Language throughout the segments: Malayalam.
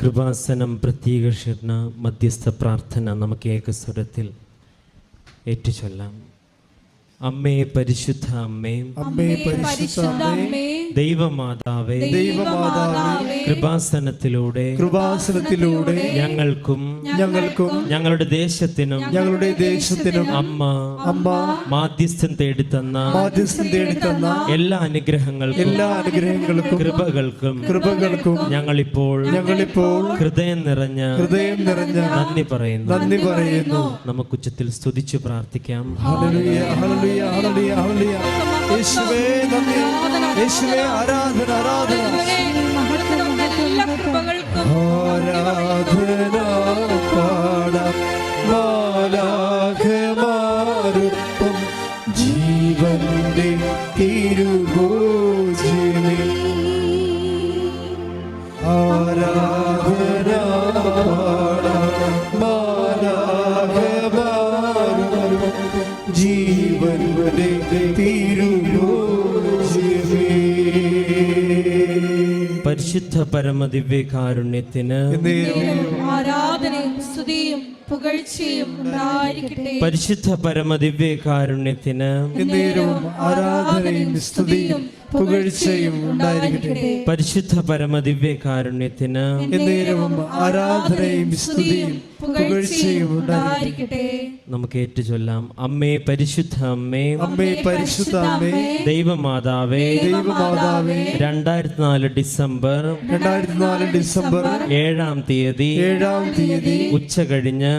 കൃപാസനം പ്രത്യേക ക്ഷീർണ മധ്യസ്ഥ പ്രാർത്ഥന നമുക്ക് ഏകസ്വരത്തിൽ ഏറ്റുചൊല്ലാം. അമ്മേ പരിശുദ്ധ അമ്മേ, അമ്മേ പരിശുദ്ധ അമ്മേ, ദൈവമാതാവേ, ദൈവമാതാവേ, കൃപാസനത്തിലൂടെ ഞങ്ങൾക്കും ഞങ്ങളുടെ ദേശത്തിനും അമ്മ മാധ്യസ്ഥം തേടിത്തന്ന എല്ലാ അനുഗ്രഹങ്ങൾക്കും കൃപകൾക്കും ഞങ്ങളിപ്പോൾ ഹൃദയം നിറഞ്ഞ നന്ദി പറയുന്നു. നമുക്ക് ഉച്ചത്തിൽ സ്തുതിച്ചു പ്രാർത്ഥിക്കാം. ഹല്ലേലൂയ, ഹല്ലേലൂയ, ഹല്ലേലൂയ, ഹല്ലേലൂയ. യേശുവേ നന്ദി, യേശുവേ ആരാധന, ആരാധന, ആരാധന പാടാം മാലാഖമാരൊപ്പം ജീവന്റെ തിരുഭോജ്യമേ. ആരാധന പാടാം മാലാഖമാരൊപ്പം ജീവന്റെ തിരുഭോജ്യമേ. പരിശുദ്ധ പരമദിവ്യകാരുണ്യത്തിന് ആരാധനയും സ്തുതിയും പുകഴ്ചയും ഉണ്ടായിരിക്കട്ടെ. പരിശുദ്ധ പരമദിവ്യകാരുണ്യത്തിന് ആരാധനയും സ്തുതിയും പുകഴ്ചയും ഉണ്ടായിരിക്കട്ടെ. പരിശുദ്ധ പരമദിവ്യകാരുണ്യത്തിന് ആരാധനയും സ്തുതിയും പുകഴ്ചയും ഉണ്ടായിരിക്കട്ടെ. നമുക്ക് ഏറ്റുചൊല്ലാം. അമ്മേ പരിശുദ്ധ അമ്മേ, അമ്മേ പരിശുദ്ധ അമ്മേ, ദൈവമാതാവേ, ദൈവമാതാവേ, 2004 ഡിസംബർ 7-ാം തീയതി ഉച്ച കഴിഞ്ഞ്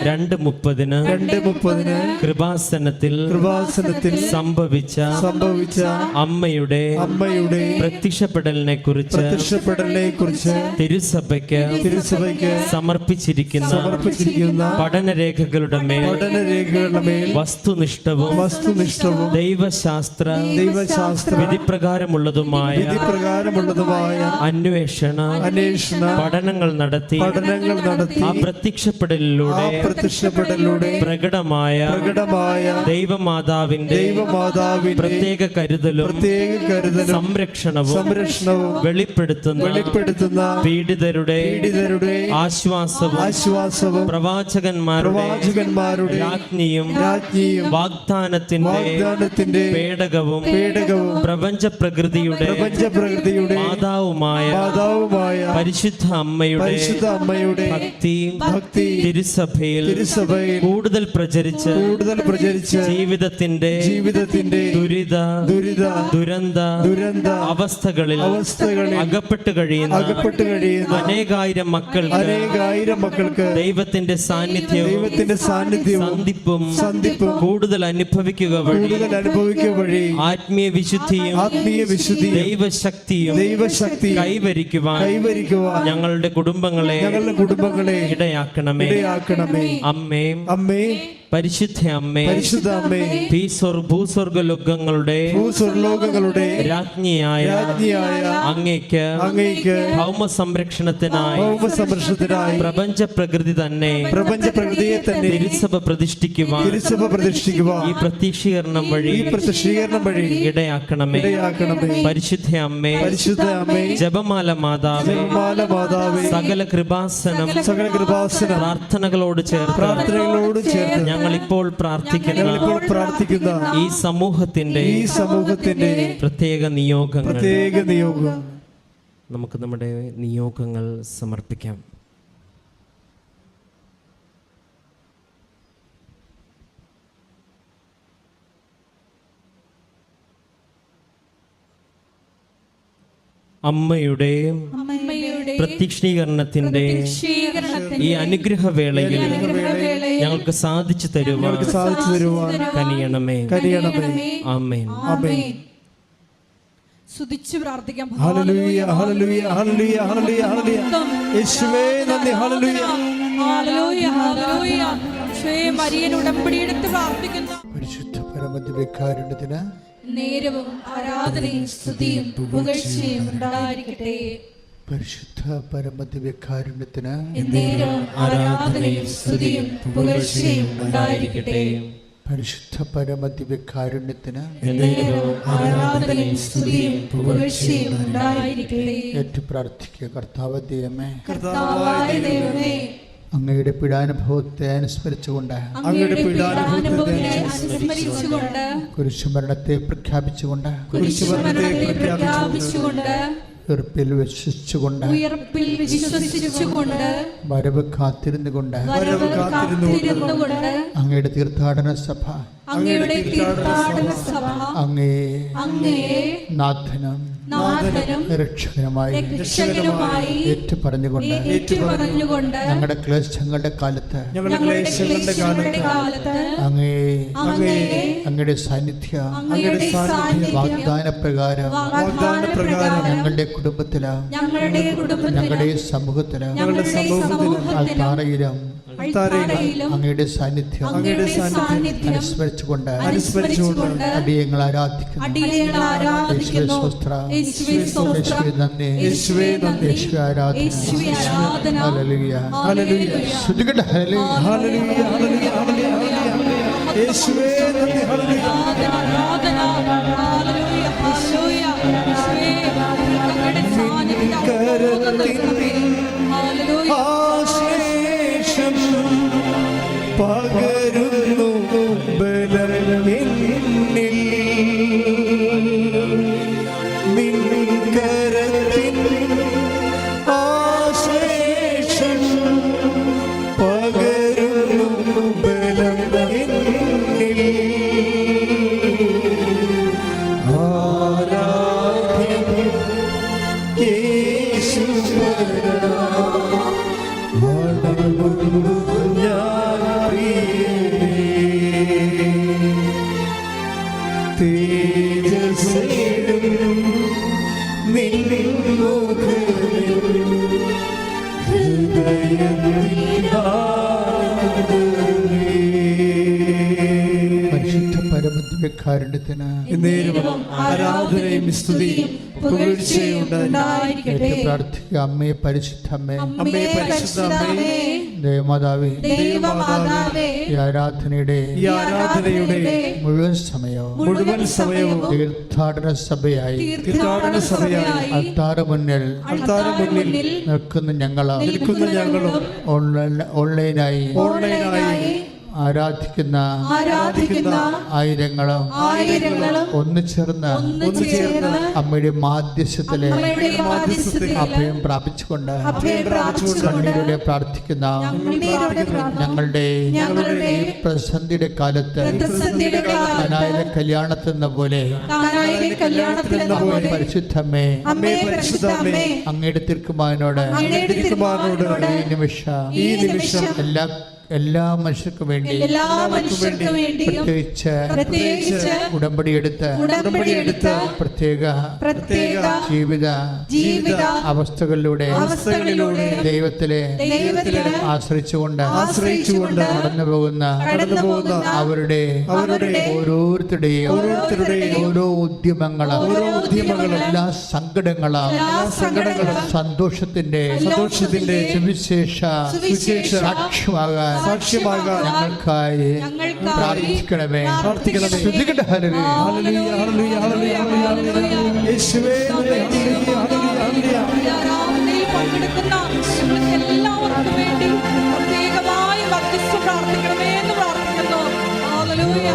2:30 കൃപാസനത്തിൽ സംഭവിച്ച അമ്മയുടെ പ്രത്യക്ഷപ്പെടലിനെ കുറിച്ച് തിരുസഭയ്ക്ക് സമർപ്പിച്ചിരിക്കുന്ന പഠനരേഖകളുടെ മേൽ വസ്തുനിഷ്ഠവും ദൈവശാസ്ത്ര വിധിപ്രകാരമുള്ളതുമായ അന്വേഷണ പഠനങ്ങൾ നടത്തി ആ പ്രത്യക്ഷപ്പെടലിലൂടെ പ്രകടമായ ദൈവമാതാവിന്റെ പ്രത്യേക കരുതലും സംരക്ഷണവും വെളിപ്പെടുത്തുന്ന പീഡിതരുടെ ആശ്വാസവും പ്രവാചകന്മാരുടെ രാജ്ഞിയും വാഗ്ദാനത്തിന്റെ പേടകവും പ്രപഞ്ച പ്രകൃതിയുടെ മാതാവുമായ പരിശുദ്ധ അമ്മയുടെ ഭക്തി തിരുസഭയിൽ കൂടുതൽ പ്രചരിച്ച് ജീവിതത്തിന്റെ ദുരന്ത അവസ്ഥകളിൽ അകപ്പെട്ടു കഴിയുന്ന അനേകായിരം മക്കൾക്ക് ദൈവത്തിന്റെ സാന്നിധ്യവും സന്ധിപ്പും കൂടുതൽ അനുഭവിക്കുക വഴി ആത്മീയ വിശുദ്ധിയും ദൈവശക്തിയും കൈവരിക്കുവാൻ ഞങ്ങളുടെ കുടുംബങ്ങളെ ഇടയാക്കണമേ. അമ്മേ പരിശുദ്ധ അമ്മേ, ഭൂസ്വർഗ ലോകങ്ങളുടെ രാജ്ഞിയായ അങ്ങേക്ക് ഭൗമ സംരക്ഷണത്തിനായി പ്രപഞ്ച പ്രകൃതിയെ തന്നെ തിരുസഭ പ്രതിഷ്ഠിക്കുവാൻ ഈ പ്രത്യക്ഷീകരണം വഴി ഇടയാക്കണമേ. പരിശുദ്ധ അമ്മേ, ജപമാല മാതാവേ, സകല കൃപാസനം പ്രാർത്ഥനകളോട് ചേർത്ത് ഞങ്ങളിപ്പോൾ പ്രാർത്ഥിക്കുന്ന ഈ സമൂഹത്തിന്റെ പ്രത്യേക നിയോഗം നമുക്ക് നമ്മുടെ നിയോഗങ്ങൾ സമർപ്പിക്കാം. അമ്മയുടെ പ്രത്യക്ഷീകരണത്തിന്റെ ഈ അനുഗ്രഹവേളയിൽ ഞങ്ങൾക്ക് സാധിച്ചു തരുവാൻ കനിയണമേ. ആമേൻ. സ്തുതിച്ചു പ്രാർത്ഥിക്കാം. ഹല്ലേലൂയ, ഹല്ലേലൂയ, ഹല്ലേലൂയ, ഹല്ലേലൂയ, ഹല്ലേലൂയ. യേശുവേ നന്ദി. ഹല്ലേലൂയ, ഹല്ലേലൂയ, ഹല്ലേലൂയ. യേശുവേ മരിയൻ ഉടമ്പടി എടുത്ത് പ്രാർത്ഥിക്കുന്നു. പരിശുദ്ധ പരമദിവ്യകാരുണ്യത്തിന് നേരവും ആരാധനയും സ്തുതിയും പുകഴ്ചയും ഉണ്ടായിരിക്കട്ടെ. പരിശുദ്ധ പരമദിവ്യകാരുണ്യത്തിന് നേരവും ആരാധനയും സ്തുതിയും പുകഴ്ചയും ഉണ്ടായിരിക്കട്ടെ. പരിശുദ്ധ പരമദിവ്യകാരുണ്യത്തിന് എന്നേരവും ആരാധനയും സ്തുതിയും പുകഴ്ചയും ഉണ്ടായിരിക്കട്ടെ. ഏറ്റു പ്രാർത്ഥിക്കുക. കർത്താവ് ദൈവമേ, കർത്താവായ ദൈവമേ, അങ്ങയുടെ പീഡാനുഭവത്തെ അനുസ്മരിച്ചുകൊണ്ട്, അങ്ങയുടെ പീഡാനുഭവത്തെ അനുസ്മരിച്ചുകൊണ്ട്, കുരിശുമരണത്തെ പ്രഖ്യാപിച്ചുകൊണ്ട്, കുരിശുമരണത്തെ പ്രഖ്യാപിച്ചുകൊണ്ട്, ഉയർപ്പിൽ വിശ്വസിച്ചുകൊണ്ട്, ഉയർപ്പിൽ വിശ്വസിച്ചുകൊണ്ട്, വരവ് കാത്തിരുന്നുകൊണ്ട്, അങ്ങയുടെ തീർത്ഥാടന സഭ, അങ്ങയുടെ തീർത്ഥാടന സഭ അങ്ങേ നാഥനും രക്ഷകനുമായി ഏറ്റുപറഞ്ഞുകൊണ്ട് ഞങ്ങളുടെ ക്ലേശങ്ങളുടെ കാലത്ത് അങ്ങയുടെ സാന്നിധ്യം വാഗ്ദാന പ്രകാരം ഞങ്ങളുടെ കുടുംബത്തിലും ഞങ്ങളുടെ സമൂഹത്തിലും അൽത്താരയിലും അങ്ങയുടെ സാന്നിധ്യം അനുസ്മരിച്ചുകൊണ്ട് അടിയങ്ങൾ ആരാധിക്കുന്നു. നന്ദി, ആരാധന. ഹല്ലേലൂയ, ഹല്ലേലൂയ, യേശുവേ നന്ദി, ഹല്ലേലൂയ. ആശേഷം പകരുന്നു ബലം എന്നിൽ, നിൻ കരത്തിൻ ആശേഷം പകരുന്നു ബലം എന്നിൽ. ആരാധ്യൻ യേശുവരാ, വണങ്ങുന്നു ഞാൻ പ്രിയനേ. തേജസ്സിലും നിൻ മുഖമിൽ ഹൃദയത്തിൽ ആനന്ദമേ. പരിശുദ്ധ പരമദിവ്യകാരുണ്യത്തിന് എന്നേരവും ആരാധനയും സ്തുതിയും പുകഴ്ചയും ഉണ്ടായിരിക്കട്ടെ. പ്രാർത്ഥിക്കുക. അമ്മേ പരിശുദ്ധമ്മേ, അമ്മേ പരിശുദ്ധമേ, ദേവമാതാവേ, ദൈവമാതാവേ, ഈ ആരാധനയുടെ മുഴുവൻ സമയവും തീർത്ഥാടന സഭയായി അൾത്താര മുന്നിൽ നിൽക്കുന്ന ഞങ്ങളും ഓൺലൈനായി ആരാധിക്കുന്ന ആയിരങ്ങളും ഒന്നുചേർന്ന് അമ്മയുടെ മാധ്യസ്ഥത്തിലെ അഭയം പ്രാപിച്ചുകൊണ്ട് കണ്ണീരോടെ പ്രാർത്ഥിക്കുന്ന ഞങ്ങളുടെ ഈ പ്രതിസന്ധിയുടെ കാലത്ത് കാനായിലെ കല്യാണത്തെന്ന പോലെ പരിശുദ്ധമ്മേ, അങ്ങയുടെ തിരുക്കുമാരനോട് ഈ നിമിഷം എല്ലാ മനുഷ്യർക്കും വേണ്ടി പ്രത്യേകിച്ച് ഉടമ്പടിയെടുത്ത് പ്രത്യേക ജീവിത അവസ്ഥകളിലൂടെ ദൈവത്തിലെ ആശ്രയിച്ചുകൊണ്ട് കടന്നു പോകുന്ന അവരുടെ ഓരോരുത്തരുടെയും ഓരോ ഉദ്യമങ്ങളും എല്ലാ സങ്കടങ്ങളും സന്തോഷത്തിന്റെ സുവിശേഷ സാക്ഷ്യമാകാൻ ഞങ്ങൾക്കായി പ്രാർത്ഥിക്കണമേ. എല്ലാവർക്കും വേണ്ടി പ്രത്യേകമായി മധ്യസ്ഥം പ്രാർത്ഥിക്കണമേ എന്ന് പ്രാർത്ഥിക്കുന്നു. ഹല്ലേലൂയ,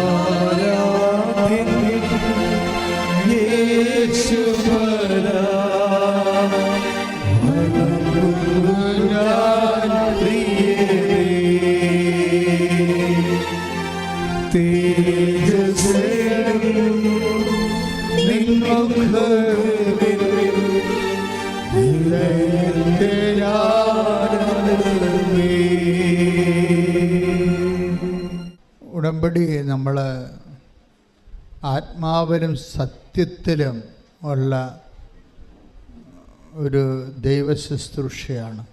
ഉടമ്പടി നമ്മൾ ആത്മാവിലും സത്യത്തിലും ഉള്ള ഒരു ദൈവ ശുശ്രൂഷയാണ്.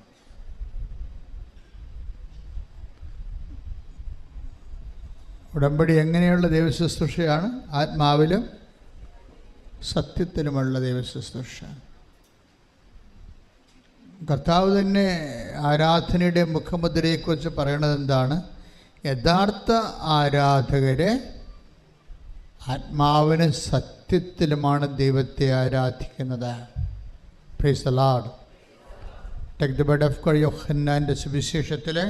ഉടമ്പടി എങ്ങനെയുള്ള ദൈവ ശുശ്രൂഷയാണ്? ആത്മാവിലും സത്യത്തിലുമുള്ള ദൈവ ശുശ്രൂഷ. കർത്താവ് തന്നെ ആരാധനയുടെ മുഖമുദ്രയെക്കുറിച്ച് പറയണത് എന്താണ്? യഥാർത്ഥ ആരാധകരെ ആത്മാവിനും സത്യത്തിലുമാണ് ദൈവത്തെ ആരാധിക്കുന്നത്. Praise the lord. Take the bite of God. യോഹന്നാന്റെ സുവിശേഷത്തിലെ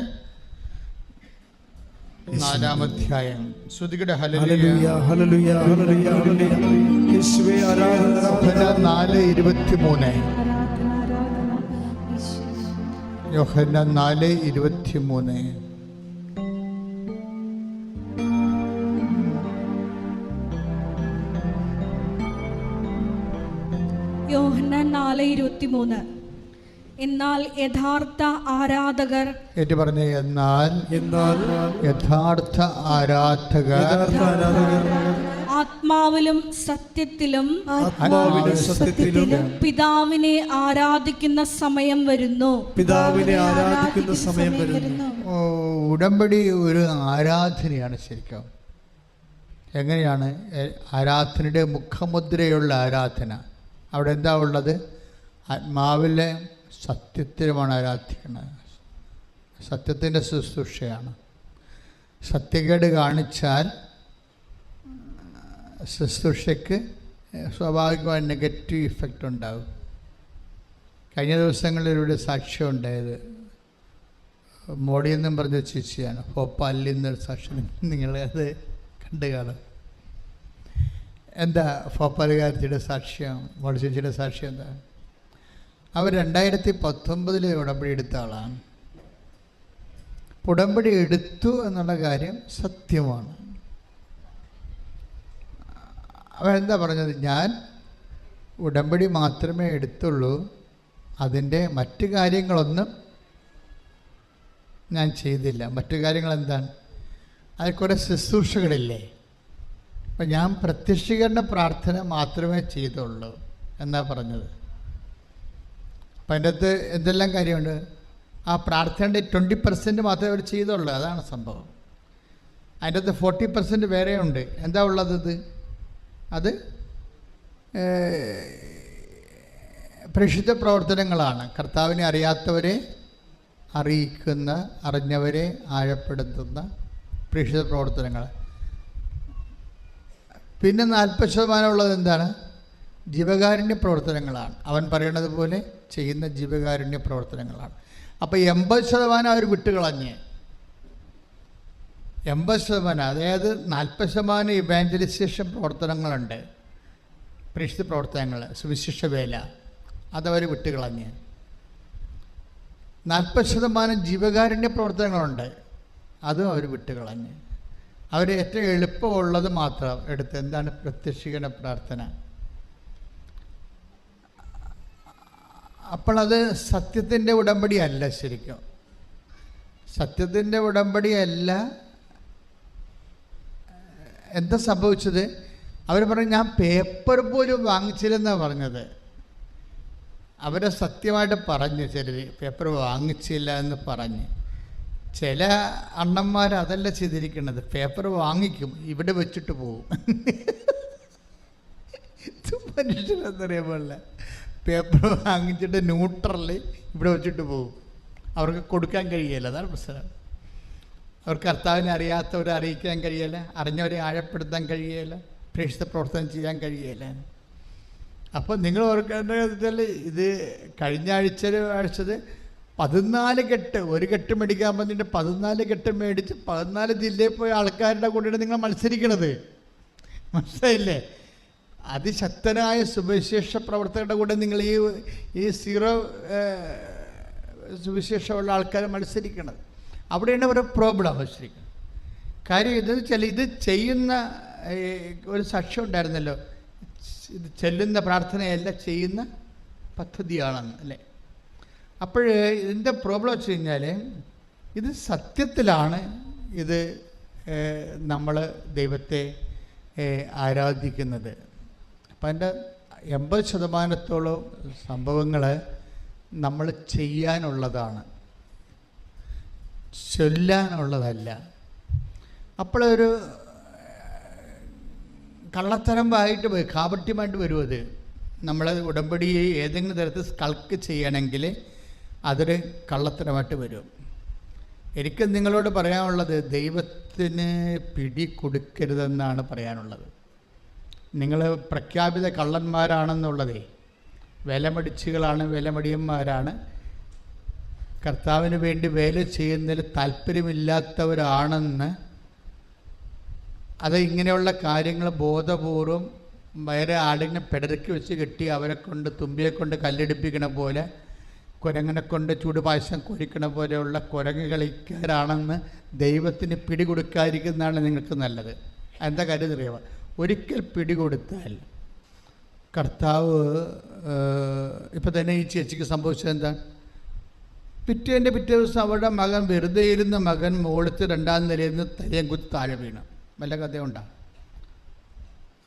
4-ാം അധ്യായം. ശ്രുതികടെ ഹല്ലേലൂയ ഹല്ലേലൂയ ഹല്ലേലൂയ ഹല്ലേലൂയ. യേശുവേ ആരാധന. 4:23. യോഹന്നാൻ 4:23. യോഹന്നാൻ 4:23. എന്നാൽ യഥാർത്ഥ ആരാധകർ ഏറ്റു പറഞ്ഞ എന്നാൽ യഥാർത്ഥ ആരാധകർ ആത്മാവിലും സത്യത്തിലും പിതാവിനെ ആരാധിക്കുന്ന സമയം വരുന്നു. ഉടമ്പടി ഒരു ആരാധനയാണ് ശരിക്കും. എങ്ങനെയാണ് ആരാധനയുടെ മുഖമുദ്രയുള്ള ആരാധന? അവിടെ എന്താ ഉള്ളത്? ആത്മാവിലെ സത്യത്തിലുമാണ് ആരാധിക്കുന്നത്. സത്യത്തിൻ്റെ ശുശ്രൂഷയാണ്. സത്യക്കേട് കാണിച്ചാൽ ശുശ്രൂഷയ്ക്ക് സ്വാഭാവികമായി നെഗറ്റീവ് ഇഫക്റ്റ് ഉണ്ടാകും. കഴിഞ്ഞ ദിവസങ്ങളിലൂടെ സാക്ഷ്യം ഉണ്ടായത് മോഡിയെന്നും പറഞ്ഞ ചേച്ചിയാണ്. ഭോപ്പാലിൽ നിന്നൊരു സാക്ഷ്യം നിങ്ങളത് കണ്ടു കാണും. എന്താ ഭോപ്പാലുകാരത്തിയുടെ സാക്ഷ്യം, മോഡി ചേച്ചിയുടെ സാക്ഷ്യം എന്താ? അവർ 2019 ഉടമ്പടി എടുത്ത ആളാണ്. ഉടമ്പടി എടുത്തു എന്നുള്ള കാര്യം സത്യമാണ്. അവരെന്താ പറഞ്ഞത്? ഞാൻ ഉടമ്പടി മാത്രമേ എടുത്തുള്ളൂ, അതിൻ്റെ മറ്റു കാര്യങ്ങളൊന്നും ഞാൻ ചെയ്തില്ല. മറ്റു കാര്യങ്ങൾ എന്താണ്? അതിൽ കുറേ ശുശ്രൂഷകളില്ലേ. അപ്പം ഞാൻ പ്രത്യക്ഷീകരണ പ്രാർത്ഥന മാത്രമേ ചെയ്തുള്ളൂ എന്നാ പറഞ്ഞത്. അപ്പം അതിൻ്റെ അകത്ത് എന്തെല്ലാം കാര്യമുണ്ട്? ആ പ്രാർത്ഥനയുടെ 20% മാത്രമേ അവർ ചെയ്തുള്ളൂ. അതാണ് സംഭവം. അതിൻ്റെ അകത്ത് 40% വേറെ ഉണ്ട്. എന്താ ഉള്ളത്? അത് പ്രേക്ഷിത പ്രവർത്തനങ്ങളാണ്. കർത്താവിനെ അറിയാത്തവരെ അറിയിക്കുന്ന, അറിഞ്ഞവരെ ആഴപ്പെടുത്തുന്ന പ്രേക്ഷിത പ്രവർത്തനങ്ങൾ. പിന്നെ 40% ഉള്ളത് എന്താണ്? ജീവകാരുണ്യ പ്രവർത്തനങ്ങളാണ്. അവൻ പറയണത് പോലെ ചെയ്യുന്ന ജീവകാരുണ്യ പ്രവർത്തനങ്ങളാണ്. അപ്പോൾ 80% അവർ വിട്ടുകളഞ്ഞ് 80%, അതായത് 40% ഇവാഞ്ചലൈസേഷൻ പ്രവർത്തനങ്ങളുണ്ട്, പ്രേക്ഷിത പ്രവർത്തനങ്ങൾ, സുവിശേഷ വേല, അതവർ വിട്ടുകളഞ്ഞ്. 40% ജീവകാരുണ്യ പ്രവർത്തനങ്ങളുണ്ട്, അതും അവർ വിട്ടുകളഞ്ഞ്. അവർ ഏറ്റവും എളുപ്പമുള്ളത് മാത്രം എടുത്ത്. എന്താണ്? പ്രത്യക്ഷീകരണ പ്രാർത്ഥന. അപ്പോൾ അത് സത്യത്തിൻ്റെ ഉടമ്പടി അല്ല. ശരിക്കും സത്യത്തിൻ്റെ ഉടമ്പടി അല്ല. എന്താ സംഭവിച്ചത്? അവർ പറഞ്ഞു ഞാൻ പേപ്പർ പോലും വാങ്ങിച്ചില്ലെന്നാണ് പറഞ്ഞത്. അവരെ സത്യമായിട്ട് പറഞ്ഞു. ചിലർ പേപ്പർ വാങ്ങിച്ചില്ല എന്ന് പറഞ്ഞ്. ചില അണ്ണന്മാർ അതല്ല ചെയ്തിരിക്കുന്നത്. പേപ്പർ വാങ്ങിക്കും, ഇവിടെ വെച്ചിട്ട് പോകും. മനുഷ്യരെന്നറിയാമല്ല, പേപ്പർ വാങ്ങിച്ചിട്ട് ന്യൂട്രല് ഇവിടെ വെച്ചിട്ട് പോകും. അവർക്ക് കൊടുക്കാൻ കഴിയില്ല. അതാണ് പ്രശ്നം. അവർക്ക് കർത്താവിനെ അറിയാത്തവരെ അറിയിക്കാൻ കഴിയില്ല, അറിഞ്ഞവരെ ആഴപ്പെടുത്താൻ കഴിയില്ല, പ്രേക്ഷിത പ്രവർത്തനം ചെയ്യാൻ കഴിയില്ല. അപ്പോൾ നിങ്ങൾ ഓർക്കേണ്ടത്, ഇത് കഴിഞ്ഞ ആഴ്ചത് 14 കെട്ട്, ഒരു കെട്ട് മേടിക്കാൻ പറഞ്ഞിട്ട് 14 കെട്ട് മേടിച്ച് 14 ജില്ലയിൽ പോയ ആൾക്കാരുടെ കൂടെയാണ് നിങ്ങൾ മത്സരിക്കണത്. മനസ്സിലായില്ലേ? അതിശക്തനായ സുവിശേഷ പ്രവർത്തകരുടെ കൂടെ നിങ്ങൾ ഈ സീറോ സുവിശേഷമുള്ള ആൾക്കാർ മത്സരിക്കണത്. അവിടെയാണ് ഒരു പ്രോബ്ലം മത്സരിക്കുന്നത്. കാര്യം ഇതെന്ന് വെച്ചാൽ ഇത് ചെയ്യുന്ന ഒരു സാക്ഷ്യം ഉണ്ടായിരുന്നല്ലോ, ഇത് ചെല്ലുന്ന പ്രാർത്ഥനയല്ല ചെയ്യുന്ന പദ്ധതിയാണെന്ന് അല്ലേ. അപ്പോൾ ഇതിൻ്റെ പ്രോബ്ലം വെച്ച് കഴിഞ്ഞാൽ ഇത് സത്യത്തിലാണ് ഇത് നമ്മൾ ദൈവത്തെ ആരാധിക്കുന്നത്. അപ്പം അതിൻ്റെ 80% സംഭവങ്ങൾ നമ്മൾ ചെയ്യാനുള്ളതാണ്, ചൊല്ലാനുള്ളതല്ല. അപ്പോഴൊരു കള്ളത്തരമായിട്ട് കാപട്യമായിട്ട് വരും. അത് നമ്മൾ ഉടമ്പടിയെ ഏതെങ്കിലും തരത്തിൽ സ്കൾക്ക് ചെയ്യണമെങ്കിൽ അതൊരു കള്ളത്തരമായിട്ട് വരും. എനിക്ക് നിങ്ങളോട് പറയാനുള്ളത്, ദൈവത്തിന് പിടികൊടുക്കരുതെന്നാണ് പറയാനുള്ളത്. നിങ്ങൾ പ്രഖ്യാപിത കള്ളന്മാരാണെന്നുള്ളതേ, വിലമടിച്ചുകളാണ്, വിലമടിയന്മാരാണ്, കർത്താവിന് വേണ്ടി വേല ചെയ്യുന്നതിൽ താല്പര്യമില്ലാത്തവരാണെന്ന്, അത് ഇങ്ങനെയുള്ള കാര്യങ്ങൾ ബോധപൂർവം വേറെ ആടിനെ പിടരക്കി വെച്ച് കെട്ടി അവരെ കൊണ്ട് തുമ്പിയെ കൊണ്ട് കല്ലെടുപ്പിക്കണ പോലെ, കുരങ്ങനെ കൊണ്ട് ചൂടുപായസം കുരിക്കണ പോലെയുള്ള കുരങ്ങ് കളിക്കാരാണെന്ന് ദൈവത്തിന് പിടികൊടുക്കാതിരിക്കുന്നതാണ് നിങ്ങൾക്ക് നല്ലത്. എന്താ കാര്യം അറിയാമോ? ഒരിക്കൽ പിടികൊടുത്താൽ കർത്താവ്, ഇപ്പം തന്നെ ഈ ചേച്ചിക്ക് സംഭവിച്ചത് എന്താ? പിറ്റേ ദിവസം അവരുടെ മകൻ വെറുതെ ഇരുന്ന മകൻ മുകളിലത്തെ 2ാം നിലയിൽ നിന്ന് തലയും കുത്തി താഴെ വീണ്. വല്ല കഥയുണ്ടാകും.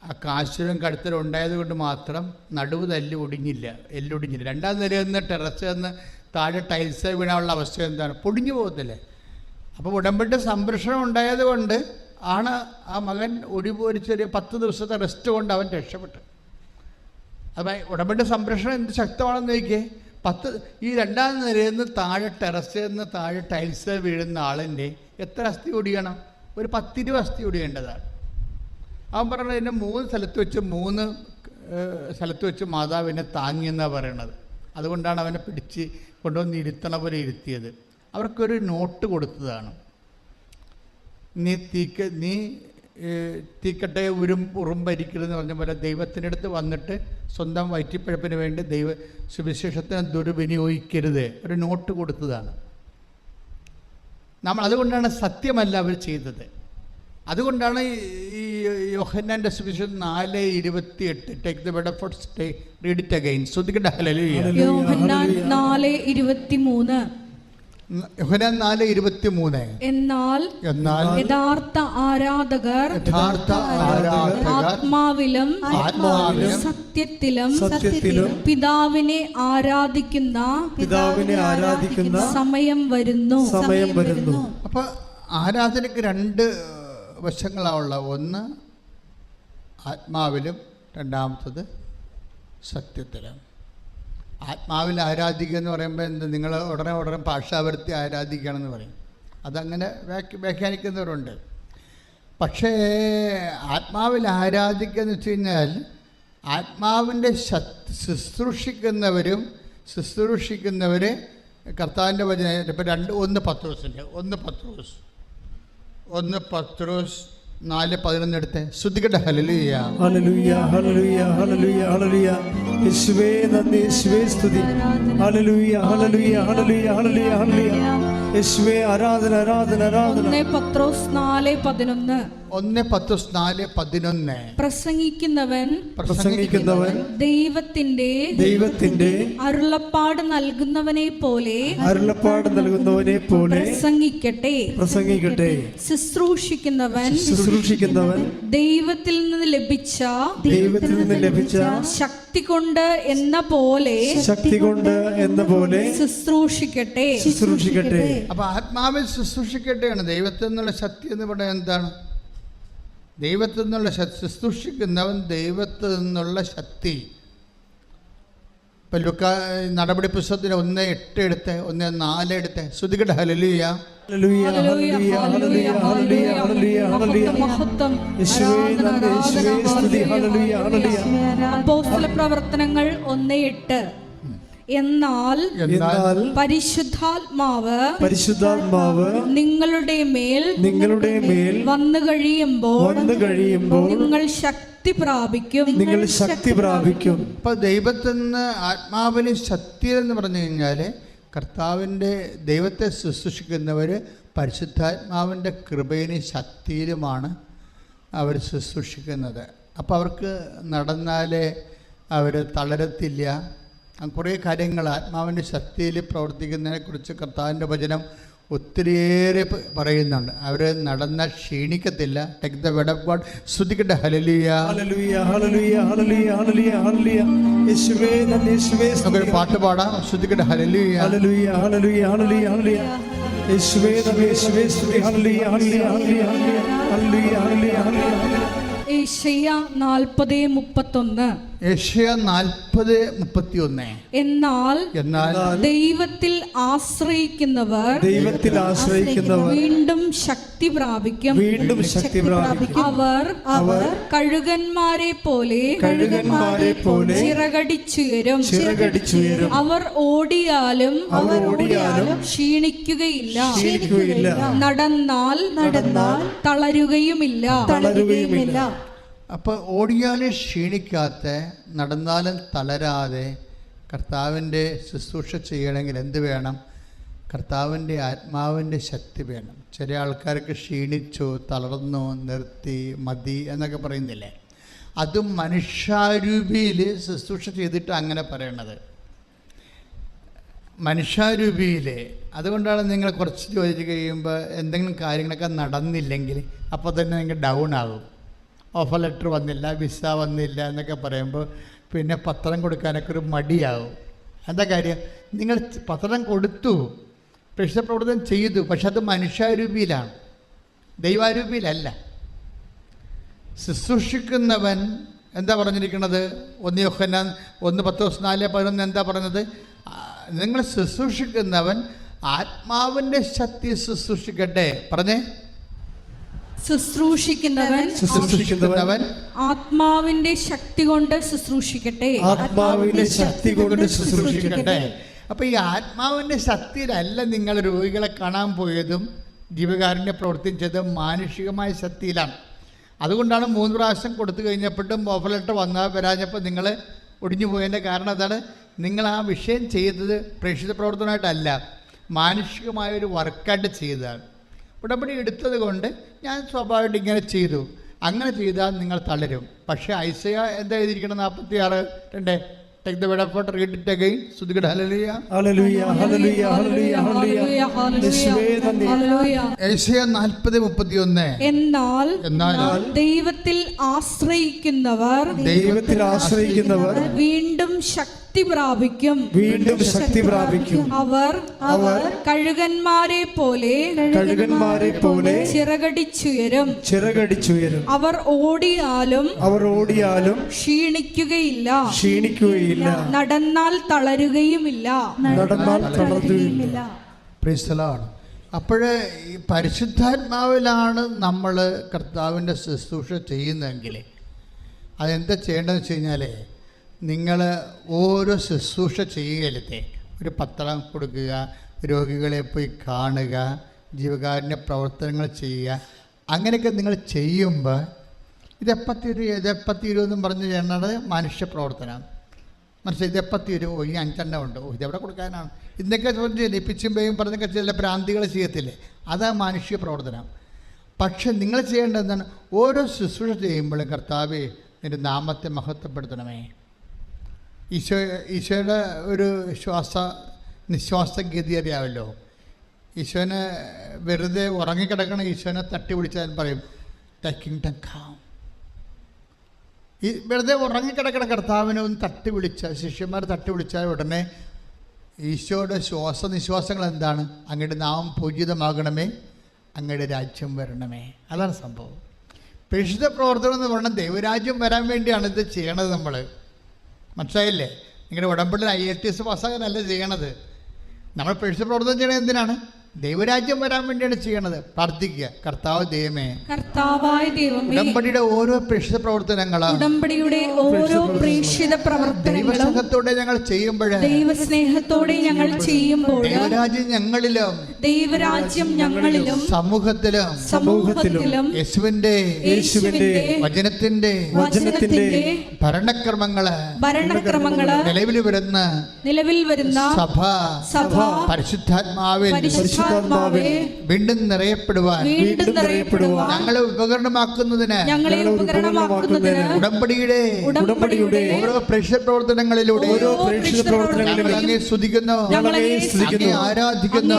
ആ കാശിലും കടുത്തലും ഉണ്ടായത് കൊണ്ട് മാത്രം നടുവ് എല്ലൊടിഞ്ഞില്ല. 2ാം നിലയിൽ നിന്ന് ടെറസിൽ നിന്ന് താഴെ ടൈൽസ് വീണാനുള്ള അവസ്ഥ എന്താണ്? പൊടിഞ്ഞു പോകത്തില്ലേ? അപ്പോൾ ഉടമ്പടി സംരക്ഷണം ഉണ്ടായത് കൊണ്ട് ആണ് ആ മകൻ ഒടിപോരിച്ചൊരു 10 ദിവസത്തെ റെസ്റ്റ് കൊണ്ട് അവൻ രക്ഷപ്പെട്ടു. അപ്പം ഉടമ്പടി സംരക്ഷണം എന്ത് ശക്തമാണെന്ന് ചോദിക്കേ. 2ാം നിലയിൽ നിന്ന് താഴെ ടെറസിൽ നിന്ന് താഴെ ടൈൽസ് വീഴുന്ന ആളിൻ്റെ എത്ര അസ്ഥി ഒടിയണം? ഒരു 10-20 അസ്ഥി ഒടിയേണ്ടതാണ്. അവൻ പറഞ്ഞത് എന്നെ 3 സ്ഥലത്ത് വെച്ച് മാതാവിനെ താങ്ങിയെന്നാണ് പറയണത്. അതുകൊണ്ടാണ് അവനെ പിടിച്ച് കൊണ്ടുവന്ന് ഇരുത്തണ പോലെ ഇരുത്തിയത്. അവർക്കൊരു നോട്ട് കൊടുത്തതാണ്. നീ തീക്കട്ടെ ഉറുമ്പരിക്കരുതെന്ന് പറഞ്ഞ പോലെ ദൈവത്തിൻ്റെ അടുത്ത് വന്നിട്ട് സ്വന്തം വയറ്റിപ്പഴപ്പിന് വേണ്ടി സുവിശേഷത്തിന് ദുർവിനിയോഗിക്കരുത്, ഒരു നോട്ട് കൊടുത്തതാണ്. അതുകൊണ്ടാണ് സത്യമല്ല അവർ ചെയ്തത്. അതുകൊണ്ടാണ് ഈ യോഹന്നാൻ്റെ സുവിശേഷം 4:28. Take the word for stay, read it again. ശ്രദ്ധിക്കട്ടെ. ഹല്ലേലൂയ. യോഹന്നാൻ 4:23. യോഹന്നാൻ 4:23. എന്നാൽ യഥാർത്ഥ ആരാധകർ ആത്മാവിലും സത്യത്തിലും പിതാവിനെ ആരാധിക്കുന്ന സമയം വരുന്നു. അപ്പൊ ആരാധനയ്ക്ക് 2 വശങ്ങളാണുള്ള. ഒന്ന് ആത്മാവിലും, രണ്ടാമത്തത് സത്യത്തിലും. ആത്മാവിൽ ആരാധിക്കുക എന്ന് പറയുമ്പോൾ എന്ത്? നിങ്ങൾ ഉടനെ ഭാഷാവൃത്തി ആരാധിക്കുകയാണെന്ന് പറയും. അതങ്ങനെ വ്യാഖ്യാനിക്കുന്നവരുണ്ട്. പക്ഷേ ആത്മാവിൽ ആരാധിക്കുക എന്ന് വെച്ച് കഴിഞ്ഞാൽ ആത്മാവിൻ്റെ ശുശ്രൂഷിക്കുന്നവർ കർത്താവിൻ്റെ വചനം. ഇപ്പം 1 പത്രോസ് 4:11 എടുത്ത് ശ്രദ്ധിക്കട്ടെ. ഹല്ലേലൂയ, ഹല്ലേലൂയ, ഹല്ലേലൂയ, ഹല്ലേലൂയ, ഹല്ലേലൂയ. യേശുവേ നന്ദി, യേശുവേ സ്തുതി. ഹല്ലേലൂയ, ഹല്ലേലൂയ, ഹല്ലേലൂയ, ഹല്ലേലൂയ, ഹല്ലേലൂയ. യേശുവേ ആരാധന, ആരാധന, ആരാധന. 1 പത്രോസ് 4:11. 1 പത്രോസ് 4:11. പ്രസംഗിക്കുന്നവൻ ദൈവത്തിന്റെ അരുളപ്പാട് നൽകുന്നവനെ പോലെ പ്രസംഗിക്കട്ടെ. ശുശ്രൂഷിക്കുന്നവൻ ദൈവത്തിൽ നിന്ന് ലഭിച്ച ശക്തി കൊണ്ട് എന്ന പോലെ ശുശ്രൂഷിക്കട്ടെ. അപ്പൊ ആത്മാവിൽ ശുശ്രൂഷിക്കട്ടെയാണ്. ദൈവത്തിൽ നിന്നുള്ള ശക്തി എന്ന് പറയുന്നത് എന്താണ്? ദൈവത്തിൽ നിന്നുള്ള ശുശ്രൂഷിക്കുന്നവൻ ദൈവത്തിൽ നിന്നുള്ള ശക്തി. ഇപ്പം നടപടി പുസ്തകത്തിന് 1:8 എടുത്ത് 1:4 എടുത്ത് ശ്രദ്ധിക്കട്ടെ. ഹല്ലേലൂയ, അപ്പോസ്തല പ്രവർത്തനങ്ങൾ 1:8. എന്നാൽ പരിശുദ്ധാത്മാവ് നിങ്ങളുടെ മേൽ വന്നു കഴിയുമ്പോൾ നിങ്ങൾ ശക്തി പ്രാപിക്കും. ഇപ്പൊ ദൈവത്തിൽ നിന്ന് ആത്മാവിന് ശക്തി എന്ന് പറഞ്ഞു കഴിഞ്ഞാൽ കർത്താവിൻ്റെ ദൈവത്തെ ശുശ്രൂഷിക്കുന്നവർ പരിശുദ്ധാത്മാവിൻ്റെ കൃപയിലും ശക്തിയിലുമാണ് അവർ ശുശ്രൂഷിക്കുന്നത്. അപ്പോൾ അവർക്ക് നടന്നാലേ അവർ തളരത്തില്ല. കുറേ കാര്യങ്ങൾ ആത്മാവിൻ്റെ ശക്തിയിൽ പ്രവർത്തിക്കുന്നതിനെക്കുറിച്ച് കർത്താവിൻ്റെ വചനം ഒത്തിരിയേറെ പറയുന്നുണ്ട്. അവർ നടന്നാൽ ക്ഷീണിക്കത്തില്ല. Take the word of God. ശ്രദ്ധിക്കട്ടെ. ഹല്ലേലൂയ, ഹല്ലേലൂയ, ഹല്ലേലൂയ, ഹല്ലേലൂയ, ഹല്ലേലൂയ, ഹല്ലേലൂയ. യേശുവേ നന്ദി, യേശുവേ. നമുക്കൊരു പാട്ട് പാടാം. ശ്രദ്ധിക്കട്ടെ. ഹല്ലേലൂയ, ഹല്ലേലൂയ, ഹല്ലേലൂയ, ഹല്ലേലൂയ, ഹല്ലേലൂയ. യേശുവേ നന്ദി, യേശുവേ സ്തുതി. ഹല്ലേലൂയ, ഹല്ലേലൂയ, ഹല്ലേലൂയ, ഹല്ലേലൂയ, ഹല്ലേലൂയ, ഹല്ലേലൂയ. യെശയ്യാ 40:31. യെശയ്യാ 40:31. എന്നാൽ ദൈവത്തിൽ ആശ്രയിക്കുന്നവർ വീണ്ടും ശക്തി പ്രാപിക്കും. അവർ കഴുകന്മാരെ പോലെ ചിറകടിച്ചുയരും. അവർ ഓടിയാലും ക്ഷീണിക്കുകയില്ല. നടന്നാൽ തളരുകയുമില്ല. അപ്പോൾ ഓടിയാലും ക്ഷീണിക്കാത്ത, നടന്നാലും തളരാതെ കർത്താവിൻ്റെ ശുശ്രൂഷ ചെയ്യണമെങ്കിൽ എന്ത് വേണം? കർത്താവിൻ്റെ ആത്മാവിൻ്റെ ശക്തി വേണം. ചില ആൾക്കാർക്ക് ക്ഷീണിച്ചു, തളർന്നു, നിർത്തി, മതി എന്നൊക്കെ പറയുന്നില്ലേ? അതും മനുഷ്യാരൂപിയിൽ ശുശ്രൂഷ ചെയ്തിട്ട് അങ്ങനെ പറയണത്. മനുഷ്യാരൂപിയിൽ. അതുകൊണ്ടാണ് നിങ്ങൾ കുറച്ച് ചോദിച്ച് കഴിയുമ്പോൾ എന്തെങ്കിലും കാര്യങ്ങളൊക്കെ നടന്നില്ലെങ്കിൽ അപ്പോൾ തന്നെ നിങ്ങൾ ഡൗൺ ആകും. ഓഫർ ലെറ്റർ വന്നില്ല, വിസ വന്നില്ല എന്നൊക്കെ പറയുമ്പോൾ പിന്നെ പത്രം കൊടുക്കാനൊക്കെ ഒരു മടിയാവും. എന്താ കാര്യം? നിങ്ങൾ പത്രം കൊടുത്തു, പ്രേക്ഷിത പ്രവർത്തനം ചെയ്തു, പക്ഷെ അത് മനുഷ്യാരൂപിയിലാണ്, ദൈവാരൂപിയിലല്ല. ശുശ്രൂഷിക്കുന്നവൻ എന്താ പറഞ്ഞിരിക്കുന്നത്? 1 യോഹന്നാൻ 1:4-11 എന്താ പറഞ്ഞത്? നിങ്ങൾ ശുശ്രൂഷിക്കുന്നവൻ ആത്മാവിൻ്റെ ശക്തി ശുശ്രൂഷിക്കട്ടെ. പറഞ്ഞേ, ശുശ്രൂഷിക്കുന്നവൻ ആത്മാവിന്റെ ശക്തി കൊണ്ട് ശുശ്രൂഷിക്കട്ടെ. അപ്പൊ ഈ ആത്മാവിൻ്റെ ശക്തിയിലല്ല നിങ്ങൾ രോഗികളെ കാണാൻ പോയതും ജീവകാരുണ്യ പ്രവർത്തിച്ചതും മാനുഷികമായ ശക്തിയിലാണ്. അതുകൊണ്ടാണ് 3 പ്രാവശ്യം കൊടുത്തു കഴിഞ്ഞപ്പോഴും ഓഫർ ലെറ്റർ വരാഞ്ഞപ്പോൾ നിങ്ങൾ ഒടിഞ്ഞു പോയതിൻ്റെ കാരണം അതാണ്. നിങ്ങൾ ആ വിഷയം ചെയ്തത് പ്രേക്ഷിത പ്രവർത്തനമായിട്ടല്ല, മാനുഷികമായൊരു വർക്കായിട്ട് ചെയ്തതാണ്. ഉടമ്പടി എടുത്തത് കൊണ്ട് ഞാൻ സ്വാഭാവികമായിട്ട് ഇങ്ങനെ ചെയ്തു. അങ്ങനെ ചെയ്താൽ നിങ്ങൾ തളരും. പക്ഷേ ഐസയ്യാ എന്താ എഴുതിയിരിക്കണം? 46:2. Take the word of God, read it again. Sudhigad hallelujah. Hallelujah, hallelujah, hallelujah, hallelujah. യെശയ്യാ 40:31. എന്നാൽ ദൈവത്തിൽ ആശ്രയിക്കുന്നവർ വീണ്ടും ശക്തി പ്രാപിക്കും. അവർ കഴുകന്മാരെ പോലെ ചിറകടിച്ചുയരും. അവർ ഓടിയാലും ക്ഷീണിക്കുകയില്ല. നടന്നാൽ തളരുകയുമില്ല. അപ്പോഴേ ഈ പരിശുദ്ധാത്മാവിലാണ് നമ്മൾ കർത്താവിൻ്റെ ശുശ്രൂഷ ചെയ്യുന്നതെങ്കിൽ അതെന്താ ചെയ്യേണ്ടതെന്ന് വെച്ച് കഴിഞ്ഞാൽ, നിങ്ങൾ ഓരോ ശുശ്രൂഷ ചെയ്യുകയിലത്തെ ഒരു പത്രം കൊടുക്കുക, രോഗികളെ പോയി കാണുക, ജീവകാരുണ്യ പ്രവർത്തനങ്ങൾ ചെയ്യുക, അങ്ങനെയൊക്കെ നിങ്ങൾ ചെയ്യുമ്പോൾ ഇതെപ്പം തീരുമെന്നും പറഞ്ഞ് ചെയ്യണത് മനുഷ്യ പ്രവർത്തനം. മനസ്സിലായി? ഇതെപ്പം തീരും? ഈ 5 ഉണ്ട്, ഇതെവിടെ കൊടുക്കാനാണ്? ഇന്നൊക്കെ ചോദിച്ചില്ലേ, പിച്ചുമ്പയും പറഞ്ഞൊക്കെ ചില ഭ്രാന്തികൾ ചെയ്യത്തില്ലേ? അതാ മനുഷ്യ പ്രവർത്തനം. പക്ഷെ നിങ്ങൾ ചെയ്യേണ്ടത് എന്താണ്? ഓരോ ശുശ്രൂഷ ചെയ്യുമ്പോഴും കർത്താവേ നിൻ്റെ നാമത്തെ മഹത്വപ്പെടുത്തണമേ. ഈശോയുടെ ഒരു നിശ്വാസഗതി അറിയാമല്ലോ. ഈശോനെ വെറുതെ ഉറങ്ങിക്കിടക്കണ ഈശോനെ തട്ടി പിടിച്ചാൽ പറയും ദ കിങ്ഡം കം. ഈ വെറുതെ ഉറങ്ങിക്കിടക്കണ കർത്താവിനെ ഒന്ന് തട്ടി വിളിച്ചാൽ, ശിഷ്യന്മാർ തട്ടി വിളിച്ചാൽ ഉടനെ ഈശോയുടെ നിശ്വാസങ്ങൾ എന്താണ്? അങ്ങയുടെ നാമം പൂജിതമാകണമേ, അങ്ങയുടെ രാജ്യം വരണമേ. അതാണ് സംഭവം. പരിശുദ്ധ പ്രവർത്തനം എന്ന് പറഞ്ഞാൽ ദൈവരാജ്യം വരാൻ വേണ്ടിയാണ് ഇത് ചെയ്യണത്. നമ്മൾ മനസ്സിലായില്ലേ? നിങ്ങളുടെ ഉടമ്പടിയിൽ IATS പാസ്സാകാനല്ല ചെയ്യണത്. നമ്മൾ പരിശുദ്ധ പ്രവർത്തനം ചെയ്യണത് എന്തിനാണ്? ദൈവരാജ്യം വരാൻ വേണ്ടിയാണ് ചെയ്യണത്. പ്രാർത്ഥിക്കുക, കർത്താവ് ദൈവമേ, കർത്താവായ ദൈവമേ, ഉടമ്പടിയുടെ ഓരോ പ്രേക്ഷിത പ്രവർത്തനങ്ങളും ദൈവസ്നേഹത്തോടെ ഞങ്ങൾ ചെയ്യുമ്പോൾ ദൈവരാജ്യം ഞങ്ങളിലും സമൂഹത്തിലും യേശുവിന്റെ വചനത്തിന്റെ ഭരണക്രമങ്ങള് നിലവിൽ വരുന്ന സഭ പരിശുദ്ധാത്മാവിൽ വീണ്ടും നിറയപ്പെടുവാൻ ഞങ്ങളെ ഉപകരണമാക്കുന്നതിന് ഉടമ്പടിയുടെ ഓരോ പ്രേക്ഷിത പ്രവർത്തനങ്ങളിലൂടെ അങ്ങേ സ്തുതിക്കുന്നു, അങ്ങേ ആരാധിക്കുന്നു,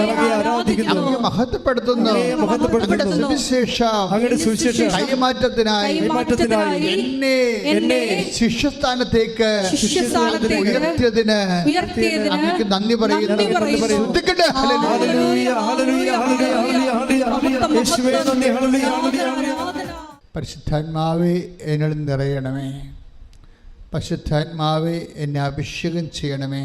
അങ്ങേ മഹത്വപ്പെടുത്തുന്നു. സുവിശേഷം കൈമാറ്റത്തിനായി എന്നെ ശിഷ്യസ്ഥാനത്തേക്ക് ഉയർത്തിയതിന് അങ്ങേക്ക് നന്ദി പറയുന്നു. പരിശുദ്ധാത്മാവേ എന്നിൽ നിറയണമേ. പരിശുദ്ധാത്മാവേ എന്നെ അഭിഷേകം ചെയ്യണമേ,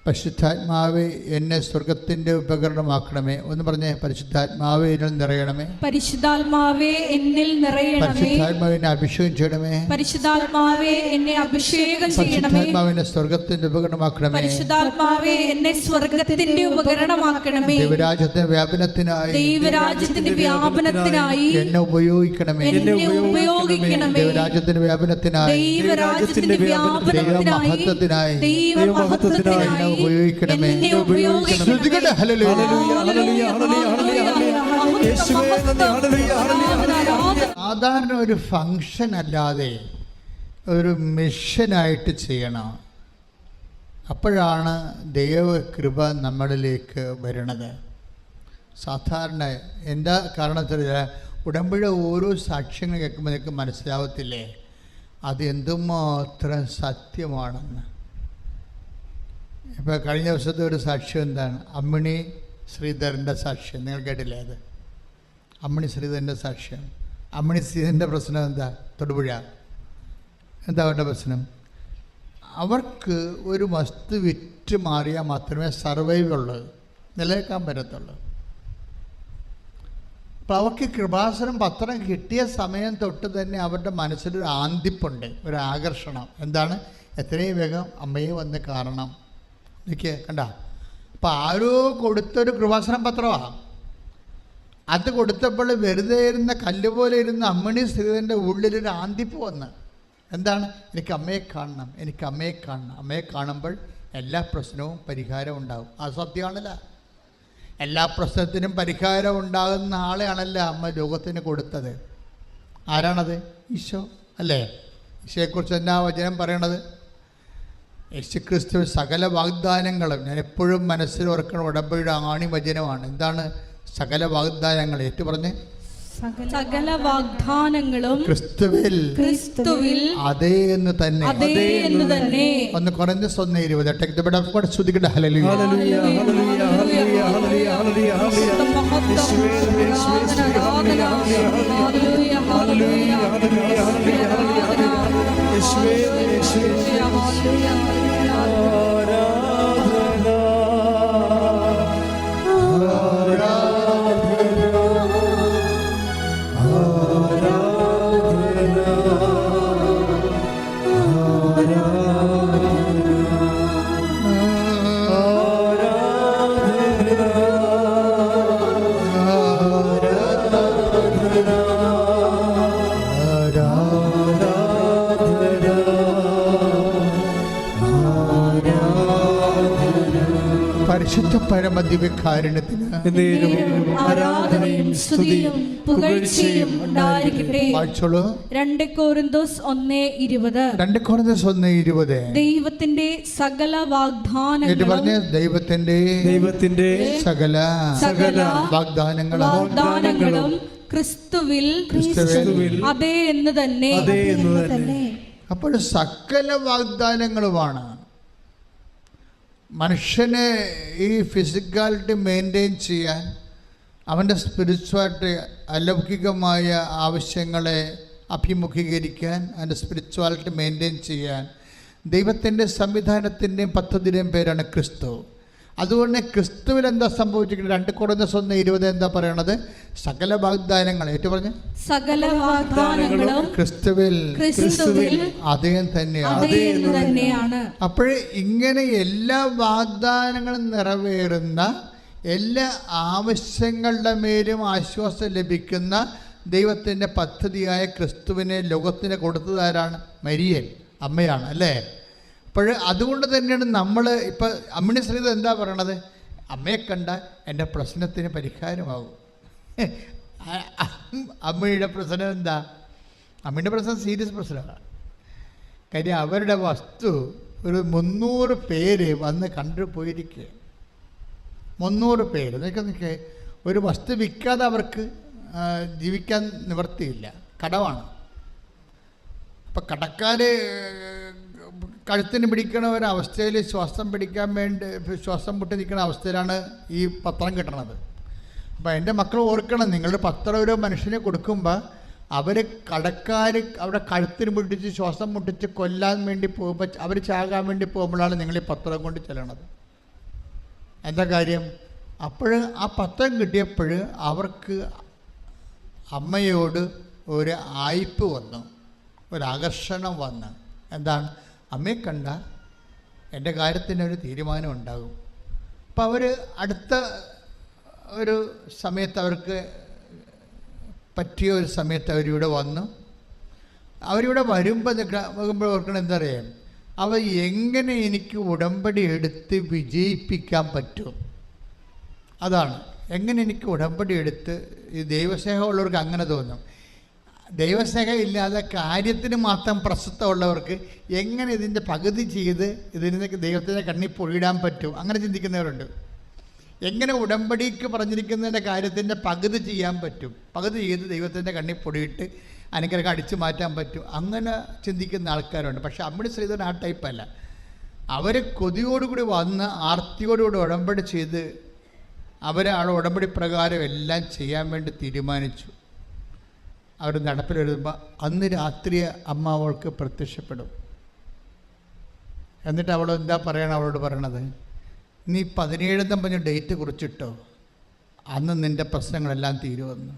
പരിശുദ്ധാത്മാവേ എന്നെ സ്വർഗത്തിൻ്റെ ഉപകരണമാക്കണമേ. ഒന്ന് പറഞ്ഞേ, പരിശുദ്ധാത്മാവേ എന്നിൽ നിറയണമേ, പരിശുദ്ധാത്മാവേ എന്നിൽ നിറയണമേ, പരിശുദ്ധാത്മാവെ എന്നെ അഭിഷേകം ചെയ്യണമേ, പരിശുദ്ധാത്മാവേ എന്നെ അഭിഷേകം ചെയ്യണമേ, പരിശുദ്ധാത്മാവിനെ സ്വർഗത്തിൻ്റെ ഉപകരണമാക്കണമേ, പരിശുദ്ധാത്മാവേ എന്നെ സ്വർഗത്തിന്റെ ഉപകരണമാക്കണമേ, ദൈവരാജ്യത്തിന്റെ വ്യാപനത്തിനായി എന്നെ ഉപയോഗിക്കണമേ, ദൈവരാജ്യത്തിന്റെ വ്യാപനത്തിനായി ദൈവമഹത്വത്തിനായി എന്നെ ഉപയോഗിക്കണമേ. ശ്രുതികട ഹല്ലേലൂയ. സാധാരണ ഒരു ഫംഗ്ഷൻ അല്ലാതെ ഒരു മിഷനായിട്ട് ചെയ്യണം. അപ്പോഴാണ് ദൈവകൃപ നമ്മളിലേക്ക് വരുന്നത്. സാധാരണ എന്താ കാരണത്തിൽ ഉടമ്പടി ഓരോ സാക്ഷ്യങ്ങൾ കേൾക്കുമ്പോൾ നിങ്ങൾക്ക് മനസ്സിലാവത്തില്ലേ അത് എന്തുമാത്രം സത്യമാണെന്ന്. ഇപ്പോൾ കഴിഞ്ഞ ദിവസത്തെ ഒരു സാക്ഷ്യം എന്താണ്? അമ്മിണി ശ്രീധരൻ്റെ സാക്ഷ്യം നിങ്ങൾ കേട്ടില്ലേ? അത് അമ്മിണി ശ്രീധരൻ്റെ സാക്ഷ്യം. അമ്മിണി ശ്രീധരൻ്റെ പ്രശ്നം എന്താ? തൊടുപുഴ എന്താ അവരുടെ പ്രശ്നം? അവർക്ക് ഒരു വസ്തു വിറ്റ് മാറിയാൽ മാത്രമേ സർവൈവ് ഉള്ളൂ, നിലനിൽക്കാൻ പറ്റത്തുള്ളൂ. അപ്പോൾ അവർക്ക് കൃപാസനം പത്രം കിട്ടിയ സമയം തൊട്ട് തന്നെ അവരുടെ മനസ്സിലൊരു ആന്തിപ്പുണ്ട്, ഒരു ആകർഷണം. എന്താണ്? എത്രയും വേഗം അമ്മയെ വന്ന് കാണണം. എനിക്ക് കണ്ട, അപ്പം ആരോ കൊടുത്തൊരു കൃപാസനം പത്രമാണ്. അത് കൊടുത്തപ്പോൾ വെറുതെ ഇരുന്ന കല്ലുപോലെ ഇരുന്ന അമ്മിണി ശ്രീധരൻ്റെ ഉള്ളിലൊരു ആന്തിപ്പ് വന്ന്. എന്താണ്? എനിക്ക് അമ്മയെ കാണണം, എനിക്ക് അമ്മയെ കാണണം. അമ്മയെ കാണുമ്പോൾ എല്ലാ പ്രശ്നവും പരിഹാരം ഉണ്ടാകും. ആ സത്യമാണല്ല. എല്ലാ പ്രശ്നത്തിനും പരിഹാരം ഉണ്ടാകുന്ന ആളെയാണല്ലോ അമ്മ ലോകത്തിന് കൊടുത്തത്. ആരാണത്? ഈശോ അല്ലേ? ഈശോയെക്കുറിച്ച് എന്നാ വചനം പറയണത്? യേശുക്രിസ്തു സകല വാഗ്ദാനങ്ങളും, ഞാൻ എപ്പോഴും മനസ്സിൽ ഓർക്കണം, ഉടമ്പടിയുടെ ആണി വചനമാണ്. എന്താണ് സകല വാഗ്ദാനങ്ങൾ? ഏറ്റു പറഞ്ഞേ, സകല വാഗ്ദാനങ്ങളും ക്രിസ്തുവിൽ അതേ എന്ന് തന്നെ. ഒന്ന് കുറഞ്ഞ 1:20 ശ്രുതികട ഹല്ലേലൂയ. പരിശുദ്ധ പരമദിവ്യകാരുണ്യത്തിന് ആരാധനയും സ്തുതിയും പുകഴ്ചയും ഉണ്ടായിരിക്കട്ടെ. 2 കൊരിന്തോസ് 1:20 ദൈവത്തിന്റെ സകല ദൈവത്തിന്റെ സകല വാഗ്ദാനങ്ങളും ക്രിസ്തുവിൽ അതേ എന്ന് തന്നെ. അപ്പോൾ സകല വാഗ്ദാനങ്ങളുമാണ്. മനുഷ്യനെ ഈ ഫിസിക്കാലിറ്റി മെയിൻറ്റെയിൻ ചെയ്യാൻ, അവൻ്റെ സ്പിരിച്വാലിറ്റി അലൗകികമായ ആവശ്യങ്ങളെ അഭിമുഖീകരിക്കാൻ, അവൻ്റെ സ്പിരിച്വാലിറ്റി മെയിൻറ്റെയിൻ ചെയ്യാൻ ദൈവത്തിൻ്റെ സംവിധാനത്തിൻ്റെയും പദ്ധതിയുടെയും പേരാണ് ക്രിസ്തു. അതുകൊണ്ട് ക്രിസ്തുവിൽ എന്താ സംഭവിച്ചിരിക്കുന്നത്? 2 കൊരിന്തോസ് 1:20 എന്താ പറയണത്? സകല വാഗ്ദാനങ്ങൾ ഏറ്റു പറഞ്ഞ് സകല വാഗ്ദാനങ്ങളും ക്രിസ്തുവിൽ അതേ തന്നെയാണ്. അപ്പോഴേ ഇങ്ങനെ എല്ലാ വാഗ്ദാനങ്ങളും നിറവേറുന്ന, എല്ലാ ആവശ്യങ്ങളുടെ മേലും ആശ്വാസം ലഭിക്കുന്ന ദൈവത്തിൻ്റെ പദ്ധതിയായ ക്രിസ്തുവിനെ ലോകത്തിന് കൊടുത്തതാരാണ്? മരിയൻ, അമ്മയാണ് അല്ലേ? അപ്പോൾ അതുകൊണ്ട് തന്നെയാണ് നമ്മൾ ഇപ്പം അമ്മിണി ശ്രീധരൻ എന്താ പറയണത്? അമ്മയെ കണ്ട എൻ്റെ പ്രശ്നത്തിന് പരിഹാരമാകും. അമ്മയുടെ പ്രശ്നം എന്താ? അമ്മയുടെ പ്രശ്നം സീരിയസ് പ്രശ്നമാണ്. കാര്യം അവരുടെ വസ്തു ഒരു 300 പേര് വന്ന് കണ്ടു പോയിരിക്കുക. 300 പേര് നിൽക്കെ ഒരു വസ്തു വിൽക്കാതെ അവർക്ക് ജീവിക്കാൻ നിവർത്തിയില്ല, കടമാണ്. അപ്പം കടക്കാർ കഴുത്തിന് പിടിക്കണ ഒരവസ്ഥയിൽ ശ്വാസം പിടിക്കാൻ വേണ്ടി ശ്വാസം മുട്ടി നിൽക്കുന്ന അവസ്ഥയിലാണ് ഈ പത്രം കിട്ടണത്. അപ്പോൾ എൻ്റെ മക്കൾ ഓർക്കണം, നിങ്ങളുടെ പത്രം ഒരു മനുഷ്യനെ കൊടുക്കുമ്പോൾ അവർ കടക്കാർ അവിടെ കഴുത്തിന് മുട്ടിച്ച് ശ്വാസം മുട്ടിച്ച് കൊല്ലാൻ വേണ്ടി പോകുമ്പോൾ, അവർ ചാകാൻ വേണ്ടി പോകുമ്പോഴാണ് നിങ്ങൾ ഈ പത്രം കൊണ്ട് ചെല്ലണത്. എന്താ കാര്യം? അപ്പോൾ ആ പത്രം കിട്ടിയപ്പോൾ അവർക്ക് അമ്മയോട് ഒരു ആയ്പ് വന്നു, ഒരാകർഷണം വന്ന്. എന്താണ്? അമ്മയെ കണ്ട എൻ്റെ കാര്യത്തിനൊരു തീരുമാനം ഉണ്ടാകും. അപ്പോൾ അവർ അടുത്ത ഒരു സമയത്ത്, അവർക്ക് പറ്റിയ ഒരു സമയത്ത് അവരിവിടെ വന്നു. അവരിവിടെ വരുമ്പോൾ ഓർക്കണം, എന്താ പറയുക, അവർ എങ്ങനെ എനിക്ക് ഉടമ്പടി എടുത്ത് വിജയിപ്പിക്കാൻ പറ്റും, അതാണ്. എങ്ങനെ എനിക്ക് ഉടമ്പടി എടുത്ത്, ഈ ദൈവസ്നേഹമുള്ളവർക്ക് അങ്ങനെ തോന്നും. ദൈവസ്നേഹം ഇല്ലാതെ കാര്യത്തിന് മാത്രം പ്രസക്തമുള്ളവർക്ക് എങ്ങനെ ഇതിൻ്റെ പകുതി ചെയ്ത് ഇതിനൊക്കെ ദൈവത്തിൻ്റെ കണ്ണിൽ പൊഴിയിടാൻ പറ്റും, അങ്ങനെ ചിന്തിക്കുന്നവരുണ്ട്. എങ്ങനെ ഉടമ്പടിക്ക് പറഞ്ഞിരിക്കുന്നതിൻ്റെ കാര്യത്തിൻ്റെ പകുതി ചെയ്യാൻ പറ്റും, പകുതി ചെയ്ത് ദൈവത്തിൻ്റെ കണ്ണിൽ പൊടിയിട്ട് അനുഗ്രഹം അടിച്ചു മാറ്റാൻ പറ്റും, അങ്ങനെ ചിന്തിക്കുന്ന ആൾക്കാരുണ്ട്. പക്ഷേ അമ്മിണി ശ്രീധരൻ ആ ടൈപ്പല്ല. അവർ കൊതിയോടുകൂടി വന്ന് ആർത്തിയോടുകൂടി ഉടമ്പടി ചെയ്ത് അവർ ആ ഉടമ്പടി പ്രകാരം എല്ലാം ചെയ്യാൻ വേണ്ടി തീരുമാനിച്ചു. അവർ നടപ്പിൽ വരുമ്പോൾ അന്ന് രാത്രി അമ്മ അവൾക്ക് പ്രത്യക്ഷപ്പെടും. എന്നിട്ട് അവൾ എന്താ പറയണം? അവളോട് പറയണത്, നീ 17 പറഞ്ഞ ഡേറ്റ് കുറിച്ചിട്ടോ, അന്ന് നിൻ്റെ പ്രശ്നങ്ങളെല്ലാം തീരുമെന്ന്.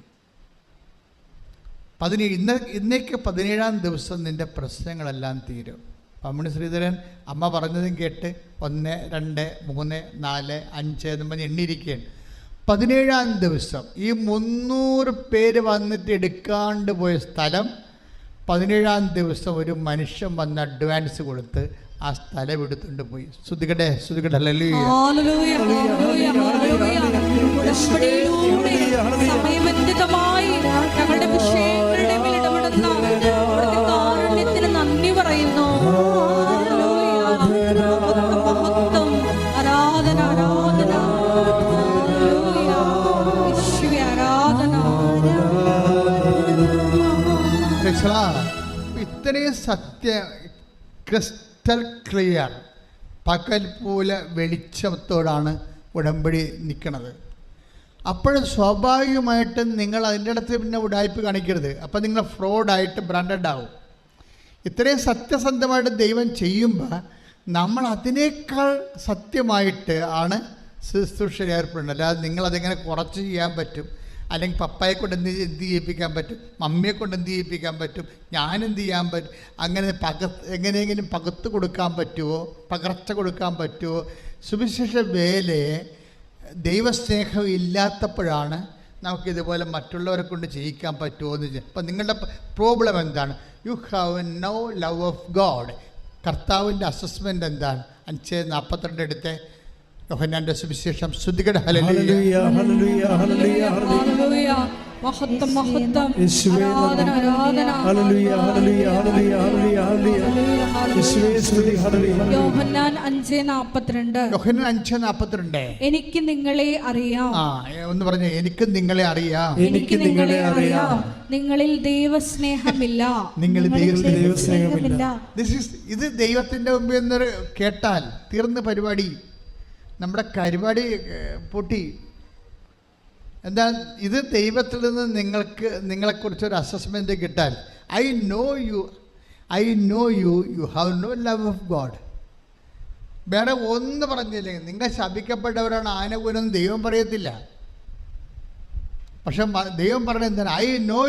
17 ഇന്നേക്ക് 17-ാം ദിവസം നിൻ്റെ പ്രശ്നങ്ങളെല്ലാം തീരും. അമ്മിണി ശ്രീധരൻ അമ്മ പറഞ്ഞതും കേട്ട് 1, 2, 3, 4, 5 എന്ന് പറഞ്ഞ് എണ്ണിയിരിക്കുകയാണ്. 17-ാം ദിവസം ഈ 300 പേര് വന്നിട്ട് എടുക്കാണ്ട് പോയ സ്ഥലം 17-ാം ദിവസം ഒരു മനുഷ്യൻ വന്ന് അഡ്വാൻസ് കൊടുത്ത് ആ സ്ഥലം എടുത്തുകൊണ്ട് പോയി. ശ്രുതികട്ടെ, ശ്രുതികട്ടെ. ഹല്ലേലൂയ. സമയബന്ധിതമായി ഞങ്ങളുടെ വിഷയങ്ങളുടെ മേൽ ഇടപെടുന്ന കാരുണ്യത്തിന് നന്ദി പറയുന്നു. മഹത്വം, ആരാധന, ആരാധന, യേശുവേ ആരാധന. ഇത്രയും ക്രിസ്റ്റൽ ക്ലിയർ, പകൽ പോലെ വെളിച്ചത്തോടാണ് ഉടമ്പടി നിൽക്കുന്നത്. അപ്പോൾ സ്വാഭാവികമായിട്ടും നിങ്ങൾ അതിൻ്റെ അടുത്ത് പിന്നെ ഉടായ്പ് കാണിക്കരുത്. അപ്പോൾ നിങ്ങൾ ഫ്രോഡായിട്ട് ബ്രാൻഡഡ് ആവും. ഇത്രയും സത്യസന്ധമായിട്ട് ദൈവം ചെയ്യുമ്പോൾ നമ്മൾ അതിനേക്കാൾ സത്യമായിട്ട് ആണ് ശുശ്രൂഷ ഏർപ്പെടുന്നത്. അല്ലാതെ നിങ്ങളതിങ്ങനെ കുറച്ച് ചെയ്യാൻ പറ്റും, അല്ലെങ്കിൽ പപ്പായെ കൊണ്ട് എന്ത് ചെയ്യിപ്പിക്കാൻ പറ്റും, മമ്മിയെ കൊണ്ട് എന്ത് ചെയ്യിപ്പിക്കാൻ പറ്റും, ഞാനെന്ത് ചെയ്യാൻ പറ്റും, അങ്ങനെ എങ്ങനെയെങ്കിലും പകർത്ത് കൊടുക്കാൻ പറ്റുമോ, പകർച്ച കൊടുക്കാൻ പറ്റുമോ? സുവിശേഷ വേലയെ ദൈവസ്നേഹം ഇല്ലാത്തപ്പോഴാണ് നമുക്കിതുപോലെ മറ്റുള്ളവരെ കൊണ്ട് ചെയ്യിക്കാൻ പറ്റുമോ എന്ന് ചോദിച്ചാൽ. അപ്പം നിങ്ങളുടെ പ്രോബ്ലം എന്താണ്? You have no love of God. കർത്താവിൻ്റെ അസസ്മെൻ്റ് എന്താണ്? 5:42 എടുത്ത് യോഹന്നാന്റെ സുവിശേഷം. ശ്രുതികട. ഹല്ലേലൂയ, ഹല്ലേലൂയ, ഹല്ലേലൂയ, ഹല്ലേലൂയ. മഹത്വം, മഹത്വം, യേശുവേ ആരാധന, ആരാധന. ഹല്ലേലൂയ, ഹല്ലേലൂയ, ഹല്ലേലൂയ, ഹല്ലേലൂയ, ഹല്ലേലൂയ. യേശുവേ സ്തുതി. ഹല്ലേലൂയ. യോഹന്നാൻ 5:42. യോഹന്നാൻ 5:42. എനിക്ക് നിങ്ങളെ അറിയാം. ഒന്ന് പറഞ്ഞേ, എനിക്ക് നിങ്ങളെ അറിയാം. എനിക്ക് നിങ്ങളെ അറിയാം. നിങ്ങളിൽ ദൈവസ്നേഹമില്ല. നിങ്ങളിൽ ദൈവസ്നേഹമില്ല. ഇത് ദൈവത്തിൻ്റെ മുമ്പിൽ നിന്ന് കേട്ടാൽ തീർന്ന പരിപാടി. നമ്മുടെ പരിപാടി പൊട്ടി. എന്താ? ഇത് ദൈവത്തിൽ നിന്ന് നിങ്ങളെക്കുറിച്ചൊരു അസസ്മെൻ്റ് കിട്ടാൻ, I know you you have no love of God. വേറെ ഒന്ന് പറഞ്ഞില്ലെങ്കിൽ നിങ്ങൾ ശപിക്കപ്പെട്ടവരാണ്, ആനകൂലം ദൈവം പറയത്തില്ല. പക്ഷെ ദൈവം പറഞ്ഞത് എന്താണ്? I know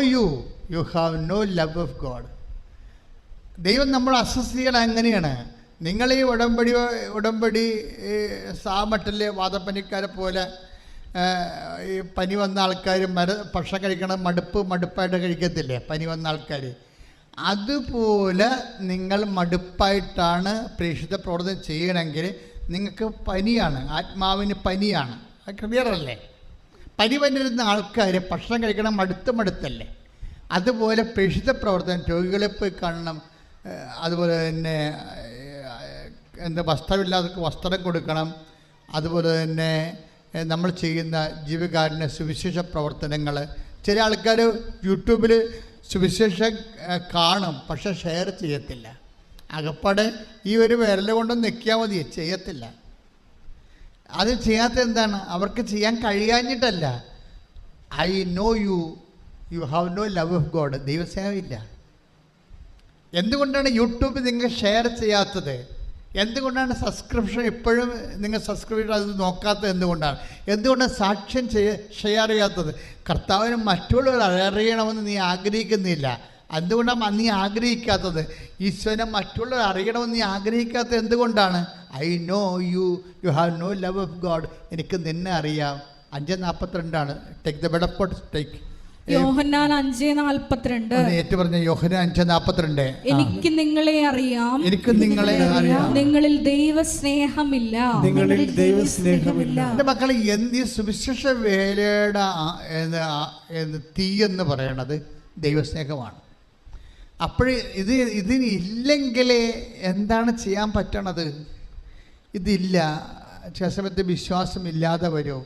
you have no love of God. ദൈവം നമ്മൾ അസസ് ചെയ്യണം. എങ്ങനെയാണ്? നിങ്ങൾ ഈ ഉടമ്പടി സാമട്ടിലെ വാദപ്പനിക്കാരെ പോലെ ഈ പനി വന്ന ആൾക്കാർ ഭക്ഷണം കഴിക്കണം മടുപ്പായിട്ട് കഴിക്കത്തില്ലേ പനി വന്ന ആൾക്കാർ? അതുപോലെ നിങ്ങൾ മടുപ്പായിട്ടാണ് പ്രേക്ഷിത പ്രവർത്തനം ചെയ്യണമെങ്കിൽ നിങ്ങൾക്ക് പനിയാണ്, ആത്മാവിന് പനിയാണ്. അത് ക്ലിയറല്ലേ? പനി വന്നിരുന്ന ആൾക്കാർ ഭക്ഷണം കഴിക്കണം മടുത്തല്ലേ? അതുപോലെ പ്രേക്ഷിത പ്രവർത്തനം, രോഗികളെ പോയി കാണണം, അതുപോലെ തന്നെ വസ്ത്രമില്ലാത്തവർക്ക് വസ്ത്രം കൊടുക്കണം, അതുപോലെ തന്നെ നമ്മൾ ചെയ്യുന്ന ജീവകാരുണ്യ സുവിശേഷ പ്രവർത്തനങ്ങൾ. ചില ആൾക്കാർ യൂട്യൂബിൽ സുവിശേഷം കാണും, പക്ഷെ ഷെയർ ചെയ്യത്തില്ല. അകപ്പാടെ ഈ ഒരു വിരൽ കൊണ്ടൊന്ന് നിൽക്കിയാൽ മതി, ചെയ്യത്തില്ല. അത് ചെയ്യാത്ത എന്താണ്? അവർക്ക് ചെയ്യാൻ കഴിയാഞ്ഞിട്ടല്ല. I know you you have no love of God. ദൈവസ്നേഹമില്ല. എന്തുകൊണ്ടാണ് യൂട്യൂബ് നിങ്ങൾ ഷെയർ ചെയ്യാത്തത്? എന്തുകൊണ്ടാണ് സബ്സ്ക്രിപ്ഷൻ ഇപ്പോഴും നിങ്ങൾ സബ്സ്ക്രൈബ് അത് നോക്കാത്തത്? എന്തുകൊണ്ടാണ് സാക്ഷ്യം ഷെയർ ചെയ്യാത്തത്? കർത്താവിന് മറ്റുള്ളവർ അറിയണമെന്ന് നീ ആഗ്രഹിക്കുന്നില്ല. എന്തുകൊണ്ടാണ് നീ ആഗ്രഹിക്കാത്തത്? ഈശ്വരനെ മറ്റുള്ളവർ അറിയണമെന്ന് നീ ആഗ്രഹിക്കാത്തത് എന്തുകൊണ്ടാണ്? I know you have no love of God. എനിക്ക് നിന്നെ അറിയാം. 5:42 take the word of God. Take Yohannan 5:42. ഏറ്റു പറഞ്ഞ യോഹന്നാൻ 5:42. എനിക്ക് നിങ്ങളെ അറിയാം, നിങ്ങളിൽ ദൈവസ്നേഹമില്ല. എൻ്റെ മക്കളെ, ഈ സുവിശേഷ വേലയുടെ തീ എന്ന് പറയണത് ദൈവസ്നേഹമാണ്. അപ്പോൾ ഇതിനില്ലെങ്കിൽ എന്താണ് ചെയ്യാൻ പറ്റണത്? ഇതില്ല. ചില സമയത്ത് വിശ്വാസമില്ലാതെ വരും.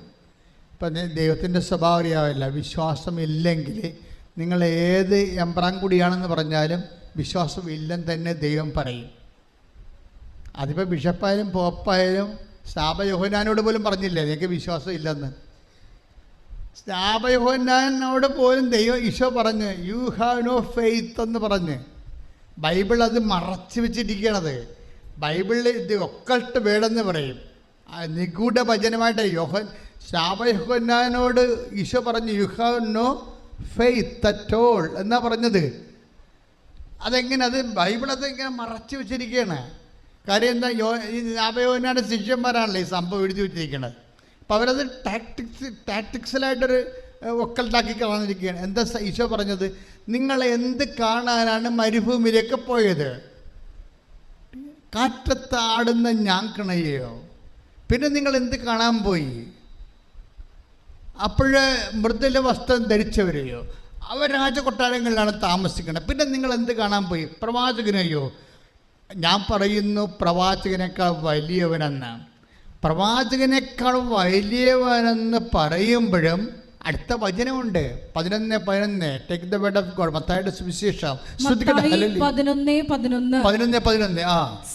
ഇപ്പം ദൈവത്തിൻ്റെ സ്വഭാവം അറിയാവില്ല. വിശ്വാസമില്ലെങ്കിൽ നിങ്ങൾ ഏത് എമ്പ്രാൻകുടിയാണെന്ന് പറഞ്ഞാലും വിശ്വാസം ഇല്ലെന്ന് തന്നെ ദൈവം പറയും. അതിപ്പോൾ ബിഷപ്പായാലും പോപ്പായാലും സ്നാപയോഹന്നാനോട് പോലും പറഞ്ഞില്ലേ നിങ്ങൾക്ക് വിശ്വാസം ഇല്ലെന്ന്? സ്നാപയോഹന്നാനോട് പോലും ഈശോ പറഞ്ഞു യു ഹാവ് നോ ഫെയ്ത്ത് എന്ന് പറഞ്ഞ്. ബൈബിൾ അത് മറച്ചു വെച്ചിരിക്കണത്. ബൈബിളിൽ ഇത് ഒക്കൾട്ട് വേടെന്ന് പറയും. നിഗൂഢ വചനമായിട്ട് സ്നാപയോഹന്നാനോട് ഈശോ പറഞ്ഞു you have no faith at all എന്നാ പറഞ്ഞത്. അതെങ്ങനെ? അത് ബൈബിൾ അതെങ്ങനെ മറച്ചു വെച്ചിരിക്കുകയാണ്. കാര്യം എന്താ? ഈ സ്നാപയോഹന്നാന്റെ ശിഷ്യന്മാരാണല്ലോ ഈ സംഭവം എഴുതി വെച്ചിരിക്കുന്നത്. അപ്പോൾ അവരത് ടാക്ടിക്സിലായിട്ടൊരു ഒക്കൽട്ടാക്കി കളഞ്ഞിരിക്കുകയാണ്. എന്താ ഈശോ പറഞ്ഞത്? നിങ്ങൾ എന്ത് കാണാനാണ് മരുഭൂമിയിലേക്ക് പോയത്? കാറ്റത്താടുന്ന ഞാങ്കിണയെയോ? പിന്നെ നിങ്ങൾ എന്ത് കാണാൻ പോയി? അപ്പോഴ് മൃദുല വസ്ത്രം ധരിച്ചവരെയോ? അവർ രാജകൊട്ടാരങ്ങളിലാണ് താമസിക്കുന്നത്. പിന്നെ നിങ്ങൾ എന്ത് കാണാൻ പോയി? പ്രവാചകനെയോ? ഞാൻ പറയുന്നു പ്രവാചകനേക്കാൾ വലിയവനെന്ന്. പ്രവാചകനേക്കാൾ വലിയവനെന്ന് പറയുമ്പോഴും അടുത്ത വചനമുണ്ട്. 11:11 take the word of God. മത്തായിയുടെ സുവിശേഷം 11:11.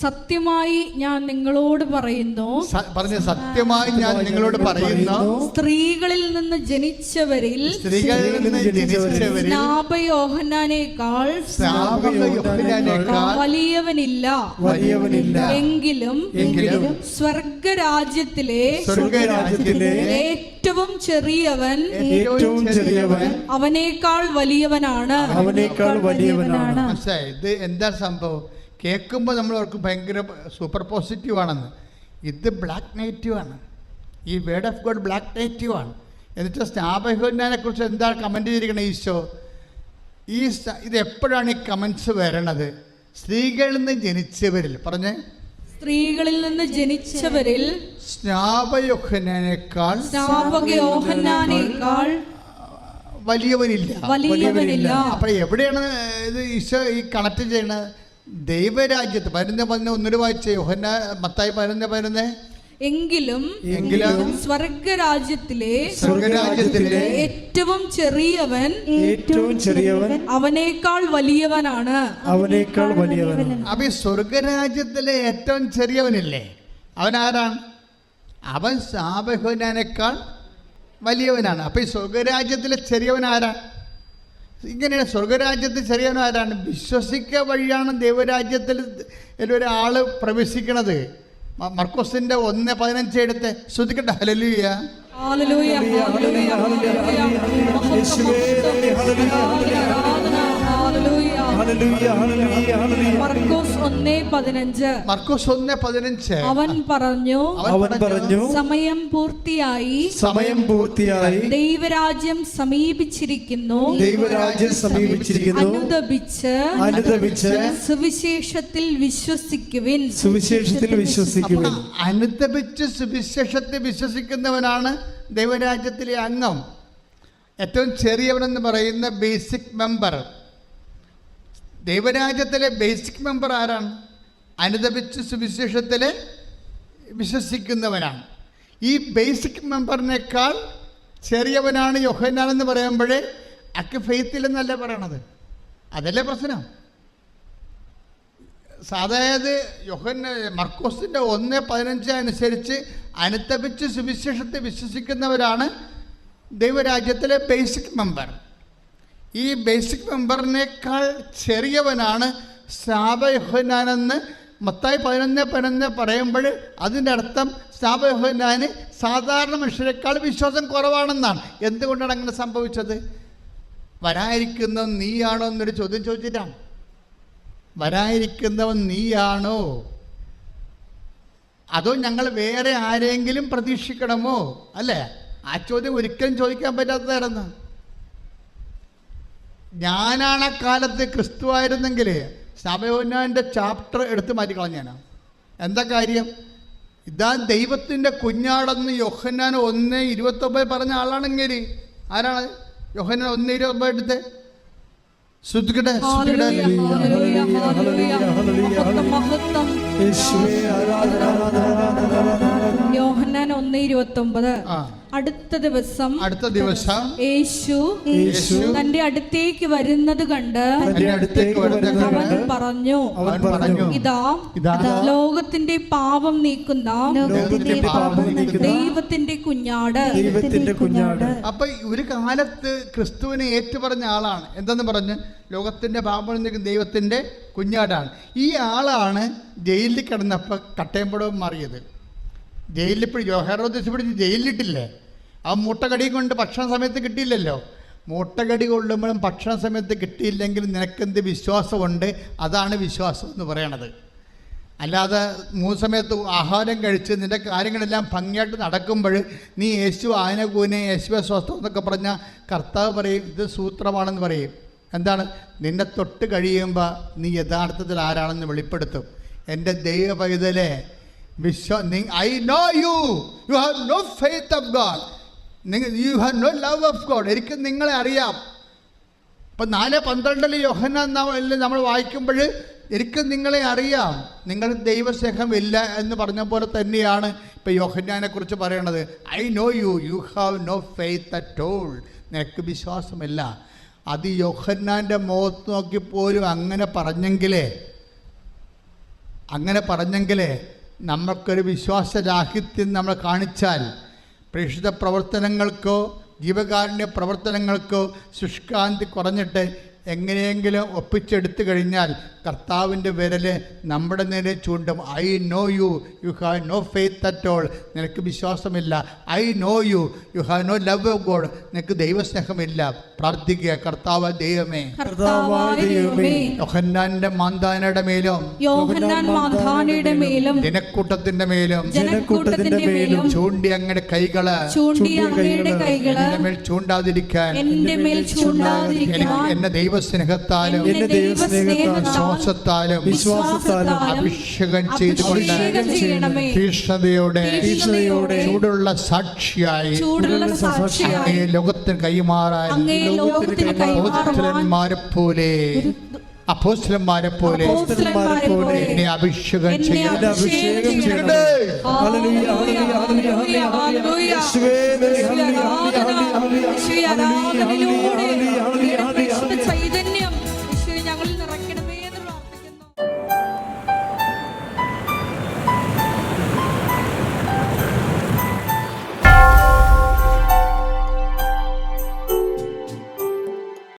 സത്യമായി ഞാൻ നിങ്ങളോട് പറയുന്നു, സത്യമായി ഞാൻ നിങ്ങളോട് പറയുന്നു, സ്ത്രീകളിൽ നിന്ന് ജനിച്ചവരിൽ സ്നാപയോഹന്നാനേക്കാൾ വലിയവനില്ല. എങ്കിലും സ്വർഗരാജ്യത്തിലെ ഏറ്റവും ചെറിയവൻ അവനേക്കാൾ വലിയവനാണ്. ഇത് എന്താ സംഭവം? കേൾക്കുമ്പോൾ നമ്മൾ അവർക്ക് ഭയങ്കര സൂപ്പർ പോസിറ്റീവ് ആണെന്ന്. ഇത് ബ്ലാക്ക് നെഗറ്റീവ് ആണ്. ഈ word of God black negative ആണ്. എന്നിട്ട് സ്നാപയോഹന്നാനെ കുറിച്ച് എന്താ കമൻറ്റ് ചെയ്തിരിക്കണത് ഈശോ? ഇത് എപ്പോഴാണ് ഈ കമൻറ്റ്സ് വരണത്? സ്ത്രീകളിൽ നിന്ന് ജനിച്ചവരിൽ പറഞ്ഞേ, സ്ത്രീകളിൽ നിന്ന് ജനിച്ചവരിൽ സ്നാപയോഹന്നാനേക്കാൾ വലിയവനില്ല. അപ്പൊ എവിടെയാണ് ഇത് ഈശോ ഈ കണക്ട് ചെയ്യണത്? ദൈവരാജ്യത്ത് 11:11 വായിച്ച മത്തായി 11:11. എങ്കിലും സ്വർഗരാജ്യത്തിലെ ഏറ്റവും ചെറിയവൻ അവനേക്കാൾ വലിയവനാണ്. അപ്പൊ ഈ സ്വർഗരാജ്യത്തിലെ ഏറ്റവും ചെറിയവനില്ലേ, അവൻ ആരാണ്? അവൻ സ്നാപയോഹന്നാനേക്കാൾ വലിയവനാണ്. അപ്പൊ ഈ സ്വർഗരാജ്യത്തിലെ ചെറിയവൻ ആരാണ്? ഇങ്ങനെയാണ് സ്വർഗരാജ്യത്തിൽ ചെറിയവൻ ആരാണ്? വിശ്വസിക്കുക വഴിയാണ് ദൈവരാജ്യത്തിൽ ഒരാൾ പ്രവേശിക്കണത്. മർക്കോസിന്റെ 1:15 എടുത്ത് ശ്രദ്ധിക്കട്ടെ. ഹല്ലേലൂയ. മർക്കോസ് 1:15. അവൻ പറഞ്ഞു സമയം പൂർത്തിയായി, ദൈവരാജ്യം സമീപിച്ചിരിക്കുന്നു. അനുദപിച്ച് സുവിശേഷത്തിൽ വിശ്വസിക്കുവിൻ. അനുദപിച്ച് സുവിശേഷത്തിൽ വിശ്വസിക്കുന്നവനാണ് ദൈവരാജ്യത്തിലെ അംഗം. ഏറ്റവും ചെറിയവനെന്ന് പറയുന്ന ബേസിക് മെമ്പർ. ദൈവരാജ്യത്തിലെ ബേസിക് മെമ്പർ ആരാണ്? അനുദപിച്ച് സുവിശേഷത്തിൽ വിശ്വസിക്കുന്നവനാണ്. ഈ ബേസിക് മെമ്പറിനേക്കാൾ ചെറിയവനാണ് യോഹന്നാൻ എന്ന് പറയുമ്പോഴേ അക്ക് ഫെയ്ത്തില്ലെന്നല്ല പറയണത്. അതല്ലേ പ്രശ്നം. അതായത് മർക്കോസിൻ്റെ 1:15 അനുസരിച്ച് അനുദപിച്ച് സുവിശേഷത്തെ വിശ്വസിക്കുന്നവരാണ് ദൈവരാജ്യത്തിലെ ബേസിക് മെമ്പർ. ഈ ബേസിക് മെമ്പറിനേക്കാൾ ചെറിയവനാണ് സ്നാപക മത്തായി 11:11 പറയുമ്പോൾ അതിൻ്റെ അർത്ഥം സ്നാപക സാധാരണ മനുഷ്യരെക്കാൾ വിശ്വാസം കുറവാണെന്നാണ്. എന്തുകൊണ്ടാണ് അങ്ങനെ സംഭവിച്ചത്? വരാതിരിക്കുന്നവൻ നീയാണോ എന്നൊരു ചോദ്യം ചോദിച്ചിട്ടാണ്. വരാതിരിക്കുന്നവൻ നീയാണോ, അതോ ഞങ്ങൾ വേറെ ആരെങ്കിലും പ്രതീക്ഷിക്കണമോ? അല്ലേ? ആ ചോദ്യം ഒരിക്കലും ചോദിക്കാൻ പറ്റാത്തതായിരുന്നു. ഞാനാണ് കാലത്ത് ക്രിസ്തു ആയിരുന്നെങ്കിൽ സ്നാപയോഹന്നാൻ്റെ ചാപ്റ്റർ എടുത്ത് മാറ്റിക്കളഞ്ഞാണ്. എന്താ കാര്യം? ഇതാ ദൈവത്തിൻ്റെ കുഞ്ഞാടെന്ന് യോഹന്നാൻ 1:29 പറഞ്ഞ ആളാണെങ്കിൽ ആരാണ്? യോഹന്നാൻ 1:29 എടുത്ത് ശ്രദ്ധിക്കട്ടെ. യോഹന്നാൻ 1:29. അടുത്ത ദിവസം യേശു തന്റെ അടുത്തേക്ക് വരുന്നത് കണ്ട് അവൻ പറഞ്ഞു, ഇതാ ലോകത്തിന്റെ പാപം നീക്കുന്ന ദൈവത്തിന്റെ കുഞ്ഞാട്. അപ്പൊ ഒരു കാലത്ത് ക്രിസ്തുവിനെ ഏറ്റുപറഞ്ഞ ആളാണ്. എന്തെന്ന് പറഞ്ഞ്? ലോകത്തിന്റെ പാപം നീക്കുന്ന ദൈവത്തിന്റെ കുഞ്ഞാടാണ്. ഈ ആളാണ് ജയിലിൽ കിടന്നപ്പോൾ കട്ടയമ്പടവും മാറിയത്. ജയിലിൽ ഇപ്പോൾ ഹെറോദീസ് പിടിച്ച് ജയിലിലിട്ടില്ലേ? ആ മുട്ടകടി കൊണ്ട് ഭക്ഷണ സമയത്ത് കിട്ടിയില്ലല്ലോ. മുട്ടകടി കൊള്ളുമ്പോഴും ഭക്ഷണ സമയത്ത് കിട്ടിയില്ലെങ്കിൽ നിനക്കെന്ത് വിശ്വാസമുണ്ട്? അതാണ് വിശ്വാസം എന്ന് പറയണത്. അല്ലാതെ 3 സമയത്ത് ആഹാരം കഴിച്ച് നിൻ്റെ കാര്യങ്ങളെല്ലാം ഭംഗിയായിട്ട് നടക്കുമ്പോൾ നീ യേശു ആനകൂനെ യേശുവെ സ്വസ്ഥം എന്നൊക്കെ പറഞ്ഞാൽ കർത്താവ് പറയും ഇത് സൂത്രമാണെന്ന് പറയും. എന്താണ്? നിന്നെ തൊട്ട് കഴിയുമ്പോൾ നീ യഥാർത്ഥത്തിൽ ആരാണെന്ന് വെളിപ്പെടുത്തും. എൻ്റെ ദൈവ പൈതലേ, I know you have no faith of God, you have no love of God. എനിക്ക് നിങ്ങളെ അറിയാം. ഇപ്പം 4:12 യോഹന്നാൻ നമ്മൾ വായിക്കുമ്പോൾ എനിക്ക് നിങ്ങളെ അറിയാം, നിങ്ങൾ ദൈവസ്നേഹമില്ല എന്ന് പറഞ്ഞ പോലെ തന്നെയാണ് ഇപ്പം യോഹന്നാനെ കുറിച്ച് പറയണത്. I know you, you have no faith at all. നിനക്ക് വിശ്വാസമില്ല. അത് യോഹന്നാൻ്റെ മുഖത്ത് നോക്കിപ്പോലും അങ്ങനെ പറഞ്ഞെങ്കിലേ നമ്മൾക്കൊരു വിശ്വാസരാഹിത്യം നമ്മൾ കാണിച്ചാൽ പ്രേക്ഷിത പ്രവർത്തനങ്ങൾക്കോ ജീവകാരുണ്യ പ്രവർത്തനങ്ങൾക്കോ ശുഷ്കാന്തി കുറഞ്ഞിട്ട് എങ്ങനെയെങ്കിലും ഒപ്പിച്ചെടുത്തു കഴിഞ്ഞാൽ കർത്താവിൻ്റെ വിരൽ നമ്മുടെ നേരെ ചൂണ്ടും. I know you, you have no faith at all. നിനക്ക് വിശ്വാസമില്ല. I know you, you have no love of God. നിനക്ക് ദൈവസ്നേഹമില്ല. പ്രാർത്ഥിക്കുക, കർത്താവ് ദൈവമേ, യോഹന്നാന്റെ മാന്താനയുടെ മേലും ജനക്കൂട്ടത്തിന്റെ മേലും ചൂണ്ടി അങ്ങയുടെ കൈകള് എന്റെ മേൽ ചൂണ്ടാതിരിക്കാൻ എന്നെ ദൈവസ്നേഹത്താലും വിശ്വാസത്താലും അഭിഷേകം ചെയ്തുകൊണ്ട് തീക്ഷ്ണതയോടെ ചൂടുള്ള സാക്ഷിയായി ലോകത്തിന് കൈമാറാൻ അപ്പോസ്തലന്മാരെ പോലെ എന്നെ അഭിഷേകം ചെയ്യട്ടെ.